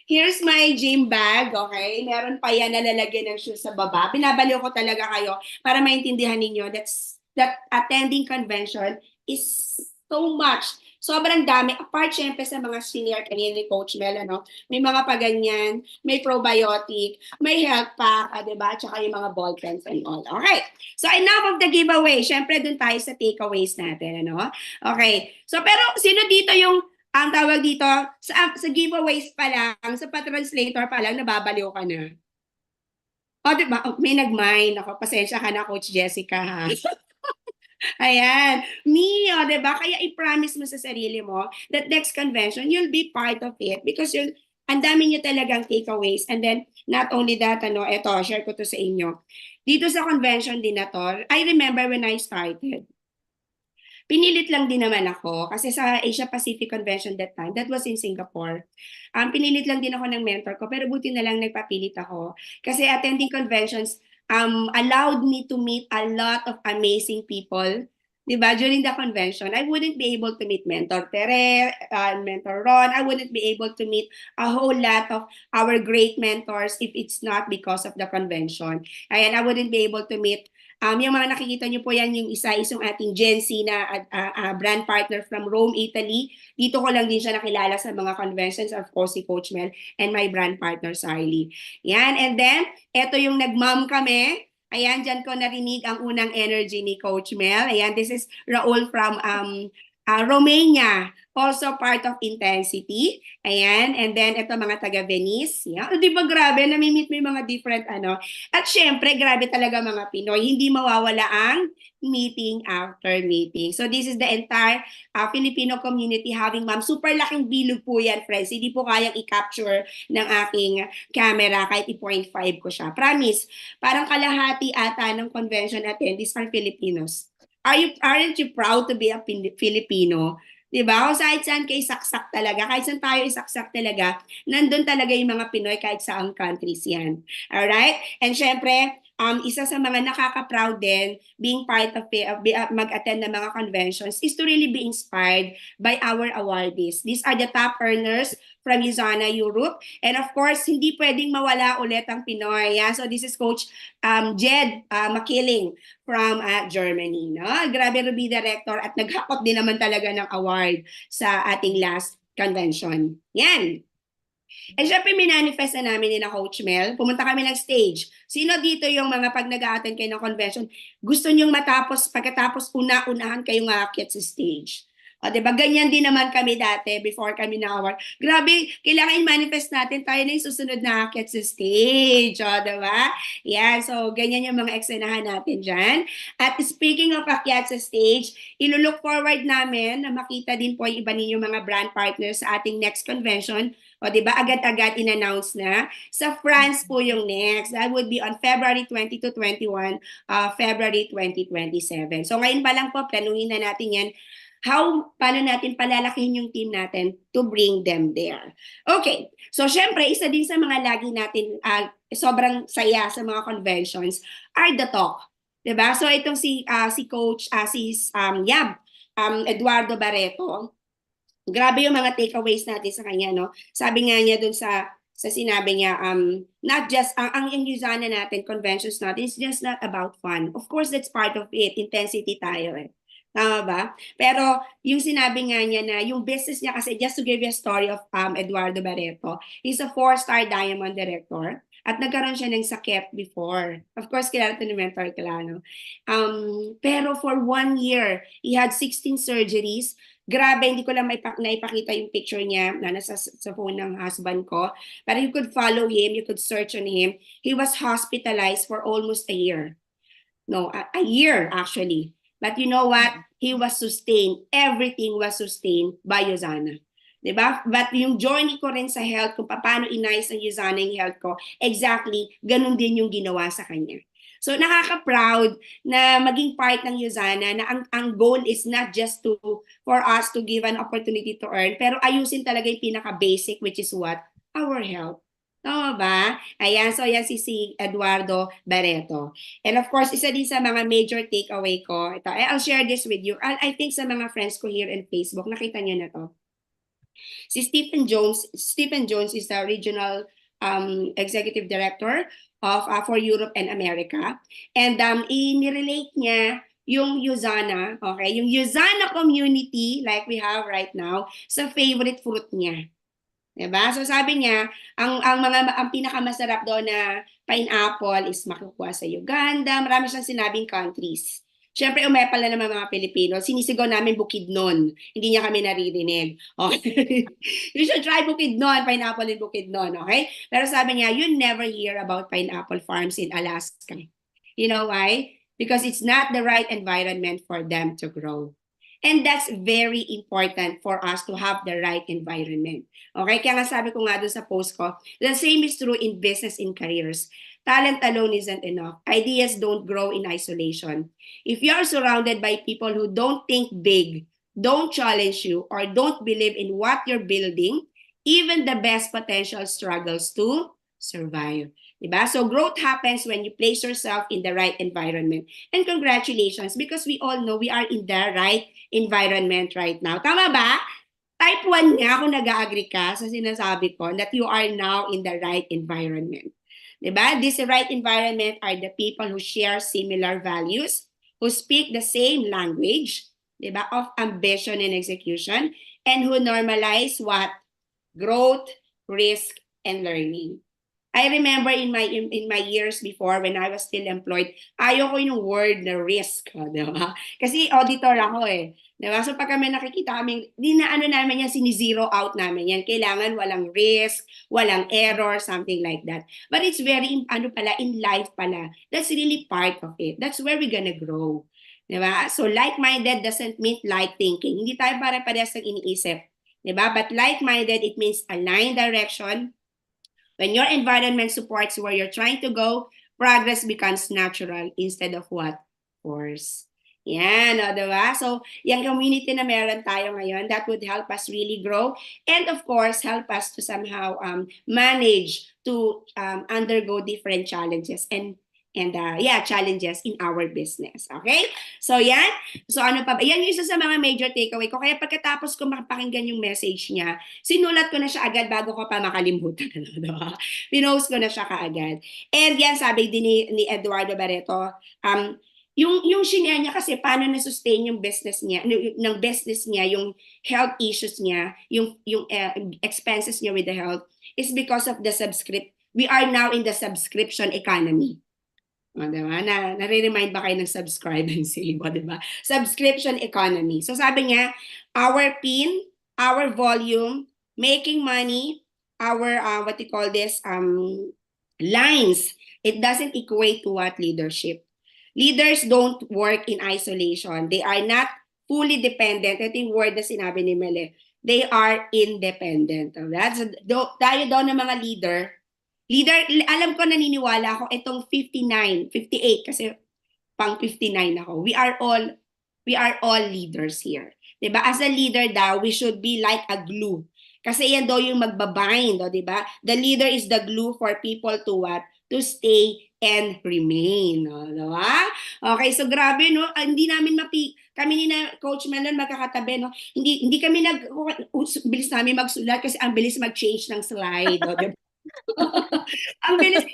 Here's my gym bag, okay? Meron pa yan na lalagyan ng shoes sa baba. Binabaliw ko talaga kayo para maintindihan ninyo that attending convention is so much. Sobrang dami. Apart syempre sa mga senior kanina ni Coach Mel, ano? May mga paganyan, may probiotic, may health pack, diba? Tsaka yung mga ball pens and all. Okay. So enough of the giveaway. Syempre dun tayo sa takeaways natin, ano? Okay. So pero sino dito yung ang tawag dito, sa giveaways pa lang, sa pa-translator pa lang, nababaliw ka na. O, diba? May nag-mine. Ako, pasensya ka na, Coach Jessica, ha? Ayan. Diba? Kaya i-promise mo sa sarili mo that next convention, you'll be part of it because ang dami nyo talagang takeaways. And then, not only that, eto, share ko to sa inyo. Dito sa convention din na to, I remember when I started, pinilit lang din naman ako kasi sa Asia Pacific Convention that time, that was in Singapore. Pinilit lang din ako ng mentor ko pero buti na lang nagpapilit ako. Kasi attending conventions allowed me to meet a lot of amazing people. Diba? During the convention, I wouldn't be able to meet Mentor Tere, Mentor Ron. I wouldn't be able to meet a whole lot of our great mentors if it's not because of the convention. And I wouldn't be able to meet yung mga nakikita nyo po yan, yung isang ating Gen Z na brand partner from Rome, Italy. Dito ko lang din siya nakilala sa mga conventions, of course, si Coach Mel and my brand partner, Sarly. Yan, and then, eto yung nag-mom kami. Ayan, dyan ko narinig ang unang energy ni Coach Mel. Ayan, this is Raul from Romania, also part of Intensity. Ayan, and then ito mga taga Venice. Yan. Di ba grabe, nami-meet mo yung mga different ano. At syempre, grabe talaga mga Pinoy, hindi mawawala ang meeting after meeting. So this is the entire Filipino community having ma'am. Super laking bilog po yan, friends. Hindi po kayang i-capture ng aking camera kahit i-0.5 ko siya. Promise, parang kalahati ata ng convention attendees are Filipinos. Aren't you proud to be a Filipino? Diba? Kung saan kayo saksak talaga, kahit saan tayo isaksak talaga, nandun talaga yung mga Pinoy kahit saang countries yan. Alright? And syempre, isa sa mga nakaka-proud din, being part of mag-attend ng mga conventions, is to really be inspired by our awardees. These are the top earners from USANA Europe. And of course, hindi pwedeng mawala ulit ang Pinoy. Yeah? So this is Coach Jed Makiling from Germany. No? Grabe Ruby Director at naghakot din naman talaga ng award sa ating last convention. Yan. And syempre, minanifest na namin ni na Coach Mel. Pumunta kami ng stage. Sino dito yung mga pag nag-a-attend kayo ng convention, gusto nyong matapos, pagkatapos una-unahan kayong aakyat sa stage? O, diba? Ganyan din naman kami dati before kami na-award. Grabe, kailangan i-manifest natin tayo na yung susunod na aakyat sa stage. O, diba? Yan, so ganyan yung mga eksenahan natin dyan. At speaking of aakyat sa stage, ilulook forward namin na makita din po yung iba ninyong mga brand partners sa ating next convention. O, di ba? Agad-agad in-announce na. Sa France po yung next. That would be on February 20 to 21, February 2027. So, ngayon pa lang po, planuhin na natin yan. Paano natin palalakihin yung team natin to bring them there. Okay. So, syempre, isa din sa mga lagi natin sobrang saya sa mga conventions are the talk. Diba? So, itong si Coach, Yab, Eduardo Barreto, grabe yung mga takeaways natin sa kanya, no? Sabi nga niya dun sa sinabi niya, not just, ang USANA natin, conventions natin, it's just not about fun. Of course, that's part of it. Intensity tayo eh. Tama ba? Pero yung sinabi nga niya na yung business niya kasi, just to give you a story of Eduardo Barreto, he's a 4-star diamond director at nagkaroon siya ng sakit before. Of course, kilala ito ni Mentor Clano. Pero for 1 year, he had 16 surgeries. Grabe, hindi ko lang naipakita yung picture niya na nasa sa phone ng husband ko. Pero you could follow him, you could search on him. He was hospitalized for almost a year. No, a year actually. But you know what? He was sustained. Everything was sustained by USANA. Diba? But yung journey ko rin sa health, kung paano inayos ng USANA yung health ko, exactly, ganun din yung ginawa sa kanya. So nakaka-proud na maging part ng USANA na ang goal is not just for us to give an opportunity to earn, pero ayusin talaga yung pinaka-basic, which is what? Our health. Tama ba? Ayan, so yan si Eduardo Barreto. And of course, isa din sa mga major takeaway ko, ito, I'll share this with you. I think sa mga friends ko here in Facebook, nakita niyo na to. Si Stephen Jones is the regional executive director of for Europe and America. And inirelate niya yung USANA, okay? Yung USANA community, like we have right now, sa favorite fruit niya. Diba? So sabi niya, ang pinakamasarap doon na pineapple is makukuha sa Uganda. Marami siyang sinabing countries. Siyempre, umepal na naman mga Pilipino. Sinisigaw namin Bukidnon. Hindi niya kami naririnig. Okay? You should try Bukidnon, pineapple in Bukidnon. Okay? Pero sabi niya, you never hear about pineapple farms in Alaska. You know why? Because it's not the right environment for them to grow. And that's very important for us to have the right environment. Okay? Kaya nga sabi ko nga doon sa post ko, the same is true in business and careers. Talent alone isn't enough. Ideas don't grow in isolation. If you are surrounded by people who don't think big, don't challenge you, or don't believe in what you're building, even the best potential struggles to survive. Diba? So growth happens when you place yourself in the right environment. And congratulations, because we all know we are in the right environment right now. Tama ba? Type 1 nga kung nag-agree ka sa sinasabi ko that you are now in the right environment. Diba? This right environment are the people who share similar values, who speak the same language, diba, of ambition and execution, and who normalize what? Growth, risk, and learning. I remember in my years before when I was still employed, ayaw ko yung word na risk, di ba? Kasi auditor ako eh. Diba? So pag kami nakikita kami, namin yan, sinizero out namin yan. Kailangan walang risk, walang error, something like that. But it's very, in life pala, that's really part of it. That's where we're gonna grow. Diba? So like-minded doesn't mean like thinking. Hindi tayo pare-parehas ng iniisip. Diba? But like-minded, it means aligned direction. When your environment supports where you're trying to go, progress becomes natural instead of what? Force. Yan, diba? So, yung community na meron tayo ngayon, that would help us really grow and of course, help us to somehow manage to undergo different challenges and challenges in our business. Okay? So, yan. So, ano pa ba? Yan yung isa sa mga major takeaway ko. Kaya pagkatapos ko makapakinggan yung message niya, sinulat ko na siya agad bago ko pa makalimutan. Diba? Pinost ko na siya kaagad. And yan, sabi din ni Eduardo Barreto, yung shinare niya kasi paano na-sustain yung business niya, yung health issues niya, yung expenses niya with the health is because of the we are now in the subscription economy. Diba? Nare-remind ba kayo ng subscribe and save? Diba? Subscription economy. So sabi niya, our PIN, our volume, making money, our, lines, it doesn't equate to what leadership. Leaders don't work in isolation. They are not fully dependent. Ito yung word na sinabi ni Mele. They are independent. Tayo daw ng mga leader, alam ko naniniwala ako itong 59, 58 kasi pang 59 ako. We are all leaders here. Diba? As a leader daw, we should be like a glue. Kasi yan daw yung magbabind, diba? The leader is the glue for people to what? To stay and remain. Diba? Okay, so grabe, no? Hindi namin kami ni na Coach Melon magkakatabi, no? Hindi kami bilis namin magsulat kasi ang bilis mag-change ng slide. Diba? Ang bilis.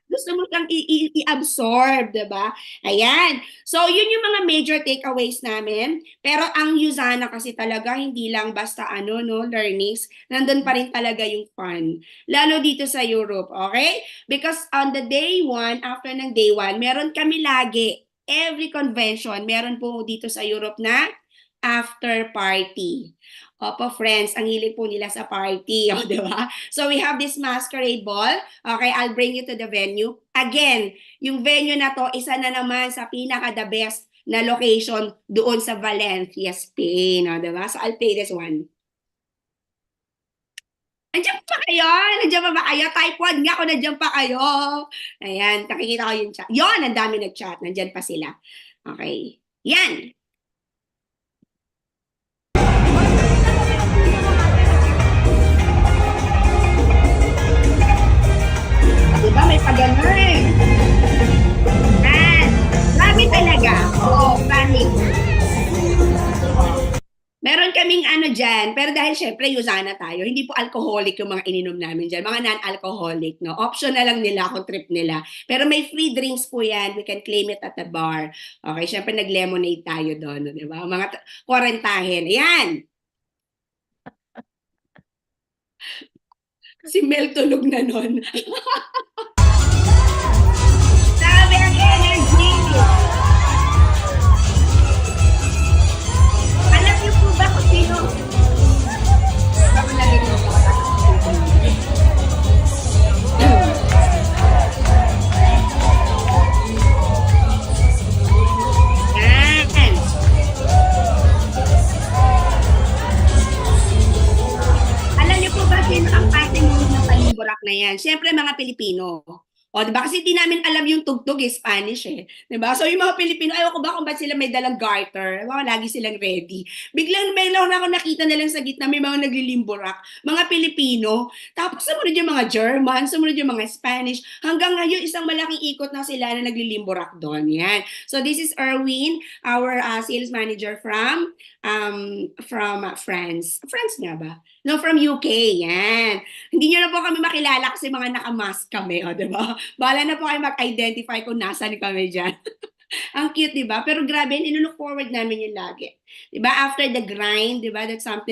Gusto mo lang i-absorb, diba? Ayan. So, yun yung mga major takeaways namin. Pero ang Usana kasi talaga, hindi lang basta learnings. Nandun pa rin talaga yung fun. Lalo dito sa Europe, okay? Because on the day one, after ng day one, meron kami lagi, every convention, meron po dito sa Europe na after party. Opo, friends, ang hilig po nila sa party, di ba? So we have this masquerade ball. Okay, I'll bring you to the venue. Again, yung venue na to, isa na naman sa pinaka-the best na location doon sa Valencia, Spain, di ba? So I'll play this one. Nandiyan pa kayo? Nandiyan pa ba kayo? Type 1 nga kung nandiyan pa kayo. Ayan, nakikita ko yung chat. Yon, ang dami nag-chat. Nandiyan pa sila. Okay. Yan. Diba? May pag-ganon. Marami talaga. Oo, marami. Meron kaming dyan, pero dahil syempre Usana tayo, hindi po alcoholic yung mga ininom namin dyan, mga non-alcoholic, no? Option na lang nila kung trip nila. Pero may free drinks po yan, we can claim it at the bar. Okay, syempre nag-lemonade tayo doon, di ba? Mga kwarentahin. Ayan! Si Mel tulog na nun. Sabi ang energy! Alam niyo po ba kung sino? Alam niyo po ba sino ang parte ng palimburak na yan? Siyempre mga Pilipino. O, diba? Kasi di namin alam yung tugtog Spanish eh. Diba? So, yung mga Pilipino, ayaw ko ba kung ba't sila may dalang garter? Diba? Lagi silang ready. Biglang may lang ako nakita na lang sa gitna, may mga naglilimburak. Mga Pilipino. Tapos, sumunod yung mga German, sumunod yung mga Spanish. Hanggang ngayon, isang malaking ikot na sila na naglilimburak doon. Yan. So, this is Erwin, our sales manager from France. France nga ba? No, from UK. Yan. Hindi nyo na po kami makilala kasi mga nakamask kami. O, diba? Bahala na po kayo mag-identify kung nasan kami dyan. Ang cute, di ba? Pero grabe, inu-look forward namin yun lagi. Di ba? After the grind, di ba? That's our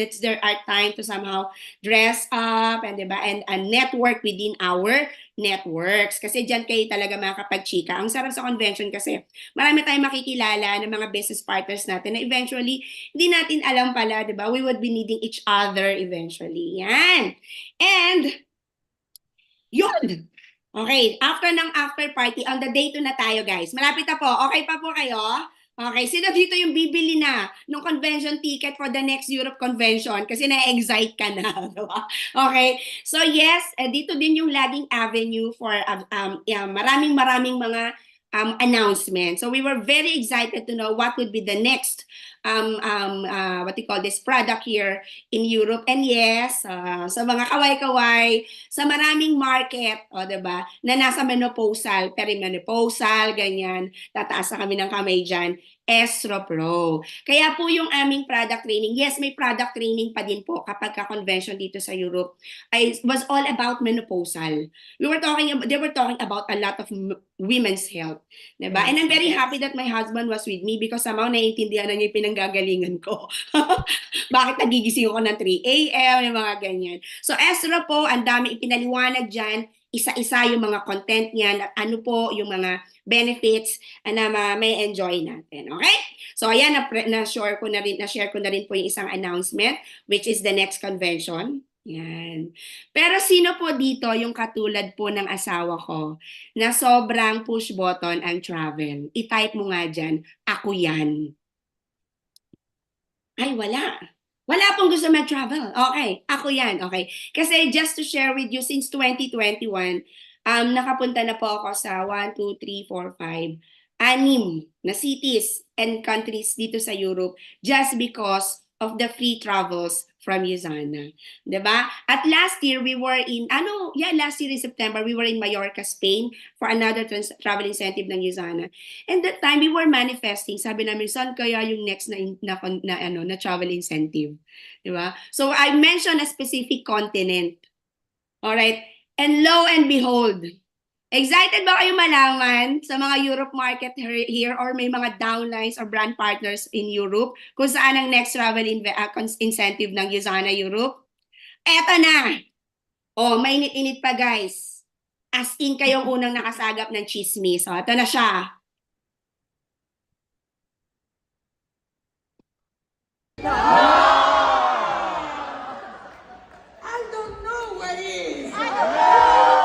time to somehow dress up and, di ba? And network within our networks. Kasi dyan kayo talaga makakapag-chika. Ang sarap sa convention kasi marami tayong makikilala ng mga business partners natin na eventually hindi natin alam pala, di ba? We would be needing each other eventually. Yan. And, yun. Okay, after party, on the day 2 na tayo, guys. Malapit na po. Okay pa po kayo? Okay, sino dito yung bibili na ng convention ticket for the next Europe convention? Kasi na-excite ka na, diba? Okay, so yes, dito din yung laging avenue for maraming mga announcement. So we were very excited to know what would be the next what you call this product here in Europe. And yes, sa mga kaway-kaway, sa maraming market, diba, na nasa menopausal, perimenopausal, ganyan, tataas na kami ng kamay dyan, Estro Pro. Kaya po yung aming product training, yes, may product training pa din po kapag ka-convention dito sa Europe, was all about menopausal. They were talking about a lot of women's health. Diba? And I'm very happy that my husband was with me because somehow naiintindihan na niya yung pinanggagalingan ko. Bakit nagigising ako ng 3 a.m. yung mga ganyan. So Estro po, ang dami ipinaliwanag dyan, isa-isa yung mga content niyan at ano po yung mga benefits na may enjoy natin. Okay? So ayan, na-share ko na rin po yung isang announcement which is the next convention. Yan. Pero sino po dito yung katulad po ng asawa ko na sobrang push button ang travel? I-type mo nga dyan, ako yan. Ay, wala. Wala pong gusto mag-travel. Okay, ako yan. Okay. Kasi just to share with you, since 2021, nakapunta na po ako sa 1, 2, 3, 4, 5, 6 na cities and countries dito sa Europe just because of the free travels from Usana. Diba? At last year, we were in, last year in September, we were in Mallorca, Spain for another travel incentive ng Usana. And that time, we were manifesting. Sabi namin, saan kaya yung next na travel incentive? Diba? So, I mentioned a specific continent. Alright? And lo and behold, excited ba kayo malaman sa mga Europe market here or may mga downlines or brand partners in Europe kung saan ang next travel incentive ng Usana Europe? Eto na! Oh, mainit-init pa guys. As in kayong unang nakasagap ng chismis. So, eto na siya. I don't know what is.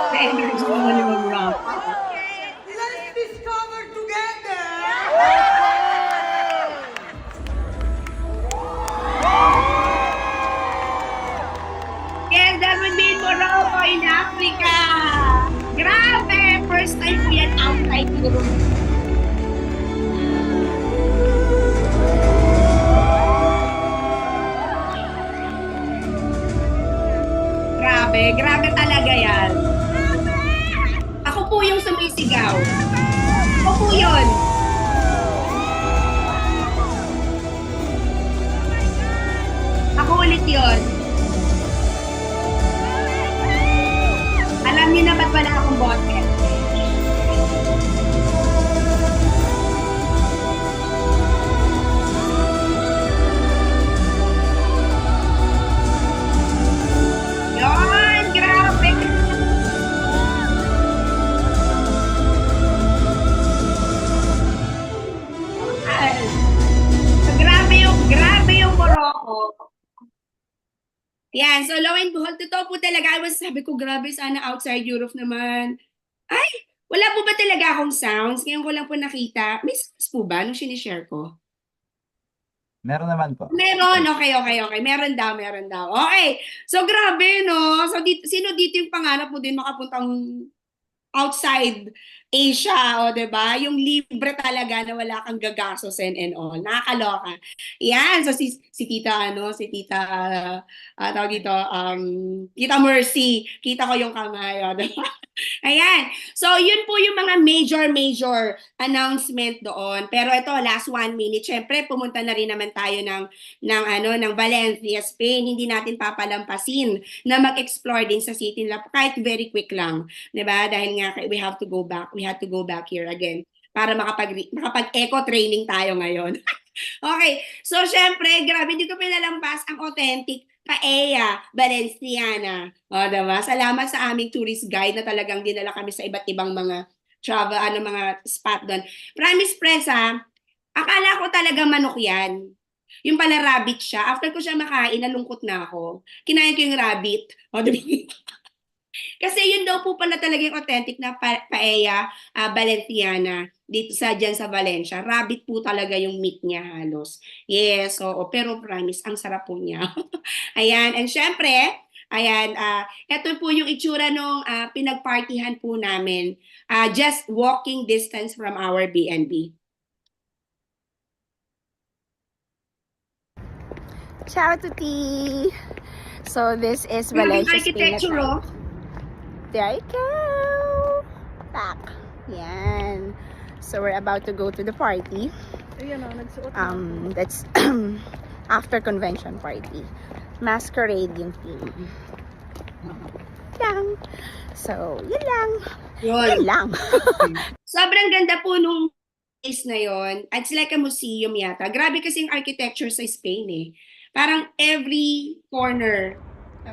The energy mo ni Ma'am Rob. Let's discover together. Yes, that would be in Morocco in Africa. Grabe! First time ko yan outside Europe. Grabe talaga yan. Ako po yung sumisigaw. Ako po yun. Ako ulit yun. Alam niyo na ba't wala akong bote? Yun, grabe. Ay, grabe yung Morocco. Yan, so lo and behold, totoo po talaga. Sabi ko, grabe, sana outside Europe naman. Ay, wala po ba talaga akong sounds? Ngayon ko lang po nakita. May sounds po ba nung sinishare ko? Meron naman po. Meron, okay. Meron daw. Okay, so grabe, no? So, sino dito yung pangarap mo din makapuntang outside Asia, o diba? Yung libre talaga na wala kang gagastos and all. Nakakaloka. Yan, so si Tita, tawag dito, Tita Mercy, kita ko yung kamay, o diba? Ayan. So, yun po yung mga major announcement doon. Pero ito, last 1 minute. Siyempre, pumunta na rin naman tayo ng Valencia, Spain. Hindi natin papalampasin na mag-explore din sa city nila. Kahit very quick lang. Diba? Dahil nga, we had to go back here again para makapag-eco training tayo ngayon. Okay. So, syempre, grabe, hindi ko pinalampas ang authentic Paella Valenciana. O, diba? Salamat sa aming tourist guide na talagang dinala kami sa iba't ibang mga travel, mga spot doon. Promise friends akala ko talaga manok yan. Yung pala rabbit siya. After ko siya makain, nalungkot na ako. Kinain ko yung rabbit. O, diba? Kasi yun daw po pala talaga yung authentic na paella Valenciana dito dyan sa Valencia. Rabbit po talaga yung meat niya halos. Yes, oo. Pero promise, ang sarap po niya. Ayan, and syempre, ayan, ito po yung itsura nung pinagpartihan po namin. Just walking distance from our B&B. Ciao tutti! So this is Maraming Valencia, Spain. architecture, oh. There you go! Tak! Yan. So we're about to go to the party. That's after convention party. Masquerade yung team. Lang. So, yun lang. Yun lang. Sobrang ganda po nung place na yon. It's like a museum yata. Grabe kasi yung architecture sa Spain eh. Parang every corner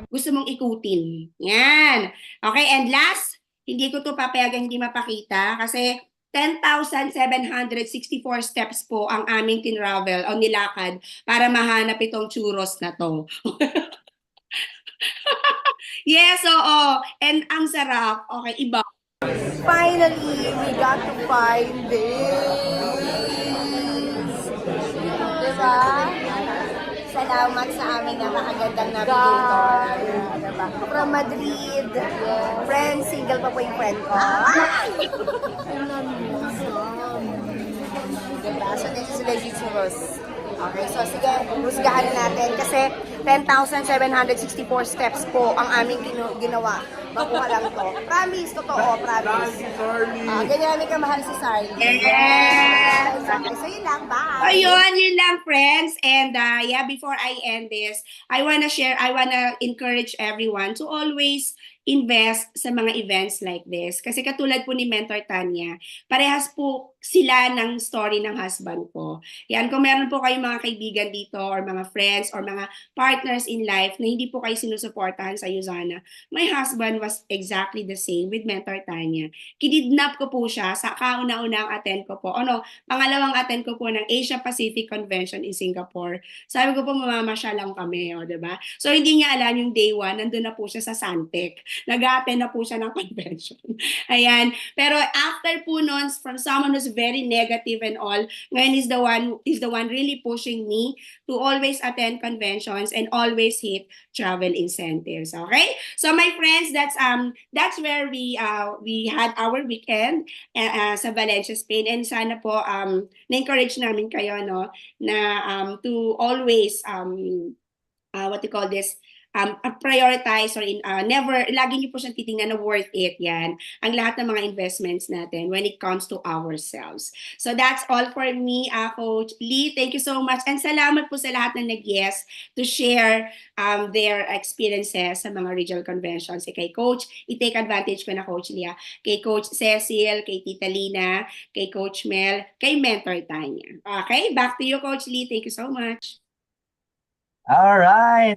gusto mong ikutin. Yan. Okay, and last, hindi ko to papayagan hindi mapakita kasi 10,764 steps po ang aming tinravel o nilakad para mahanap itong churros na to. Yes, oo. And ang sarap. Okay, iba. Finally, we got to find this. Diba? Salamat sa aming napakagandang navigator. Diba? From Madrid. Friend, single pa po yung friend ko. Diba? So, this is legit churros. Okay, so sige, husgahan natin kasi 10,764 steps po ang aming ginawa. Makuha lang to. Promise, totoo, promise. Ganyan namin kamahal si Sarly. Yes! Okay, so yun lang, bye! Ayun, yun lang, friends. And yeah, before I end this, I wanna encourage everyone to always invest sa mga events like this. Kasi katulad po ni Mentor Tanya, parehas po sila ng story ng husband ko. Yan, kung meron po kayong mga kaibigan dito or mga friends or mga partners in life na hindi po kayo sinusuportahan sa Usana, my husband was exactly the same with Mentor Tanya. Kinidnap ko po siya sa kauna-unang attend ko po. Pangalawang attend ko po ng Asia Pacific Convention in Singapore. Sabi ko po, mamamasya lang kami, diba? So, hindi niya alam yung day 1, nandun na po siya sa Santec. Nag-attend na po siya ng convention. Ayan. Pero after po nun, from someone who's very negative and all, ngayon is the one really pushing me to always attend conventions and always hit travel incentives. Okay? So my friends, that's where we had our weekend sa Valencia, Spain. And sana po na-encourage namin kayo na to always what you call this, prioritize or lagi niyo po siyang titingnan na worth it yan, ang lahat ng mga investments natin when it comes to ourselves. So that's all for me, Coach Lee. Thank you so much. And salamat po sa lahat na nag-yes to share their experiences sa mga regional conventions. Kay Coach, i-take advantage ko na Coach Lee. Kay Coach Cecil, kay Tita Lina, kay Coach Mel, kay Mentor Tanya. Okay, back to you, Coach Lee. Thank you so much. All right.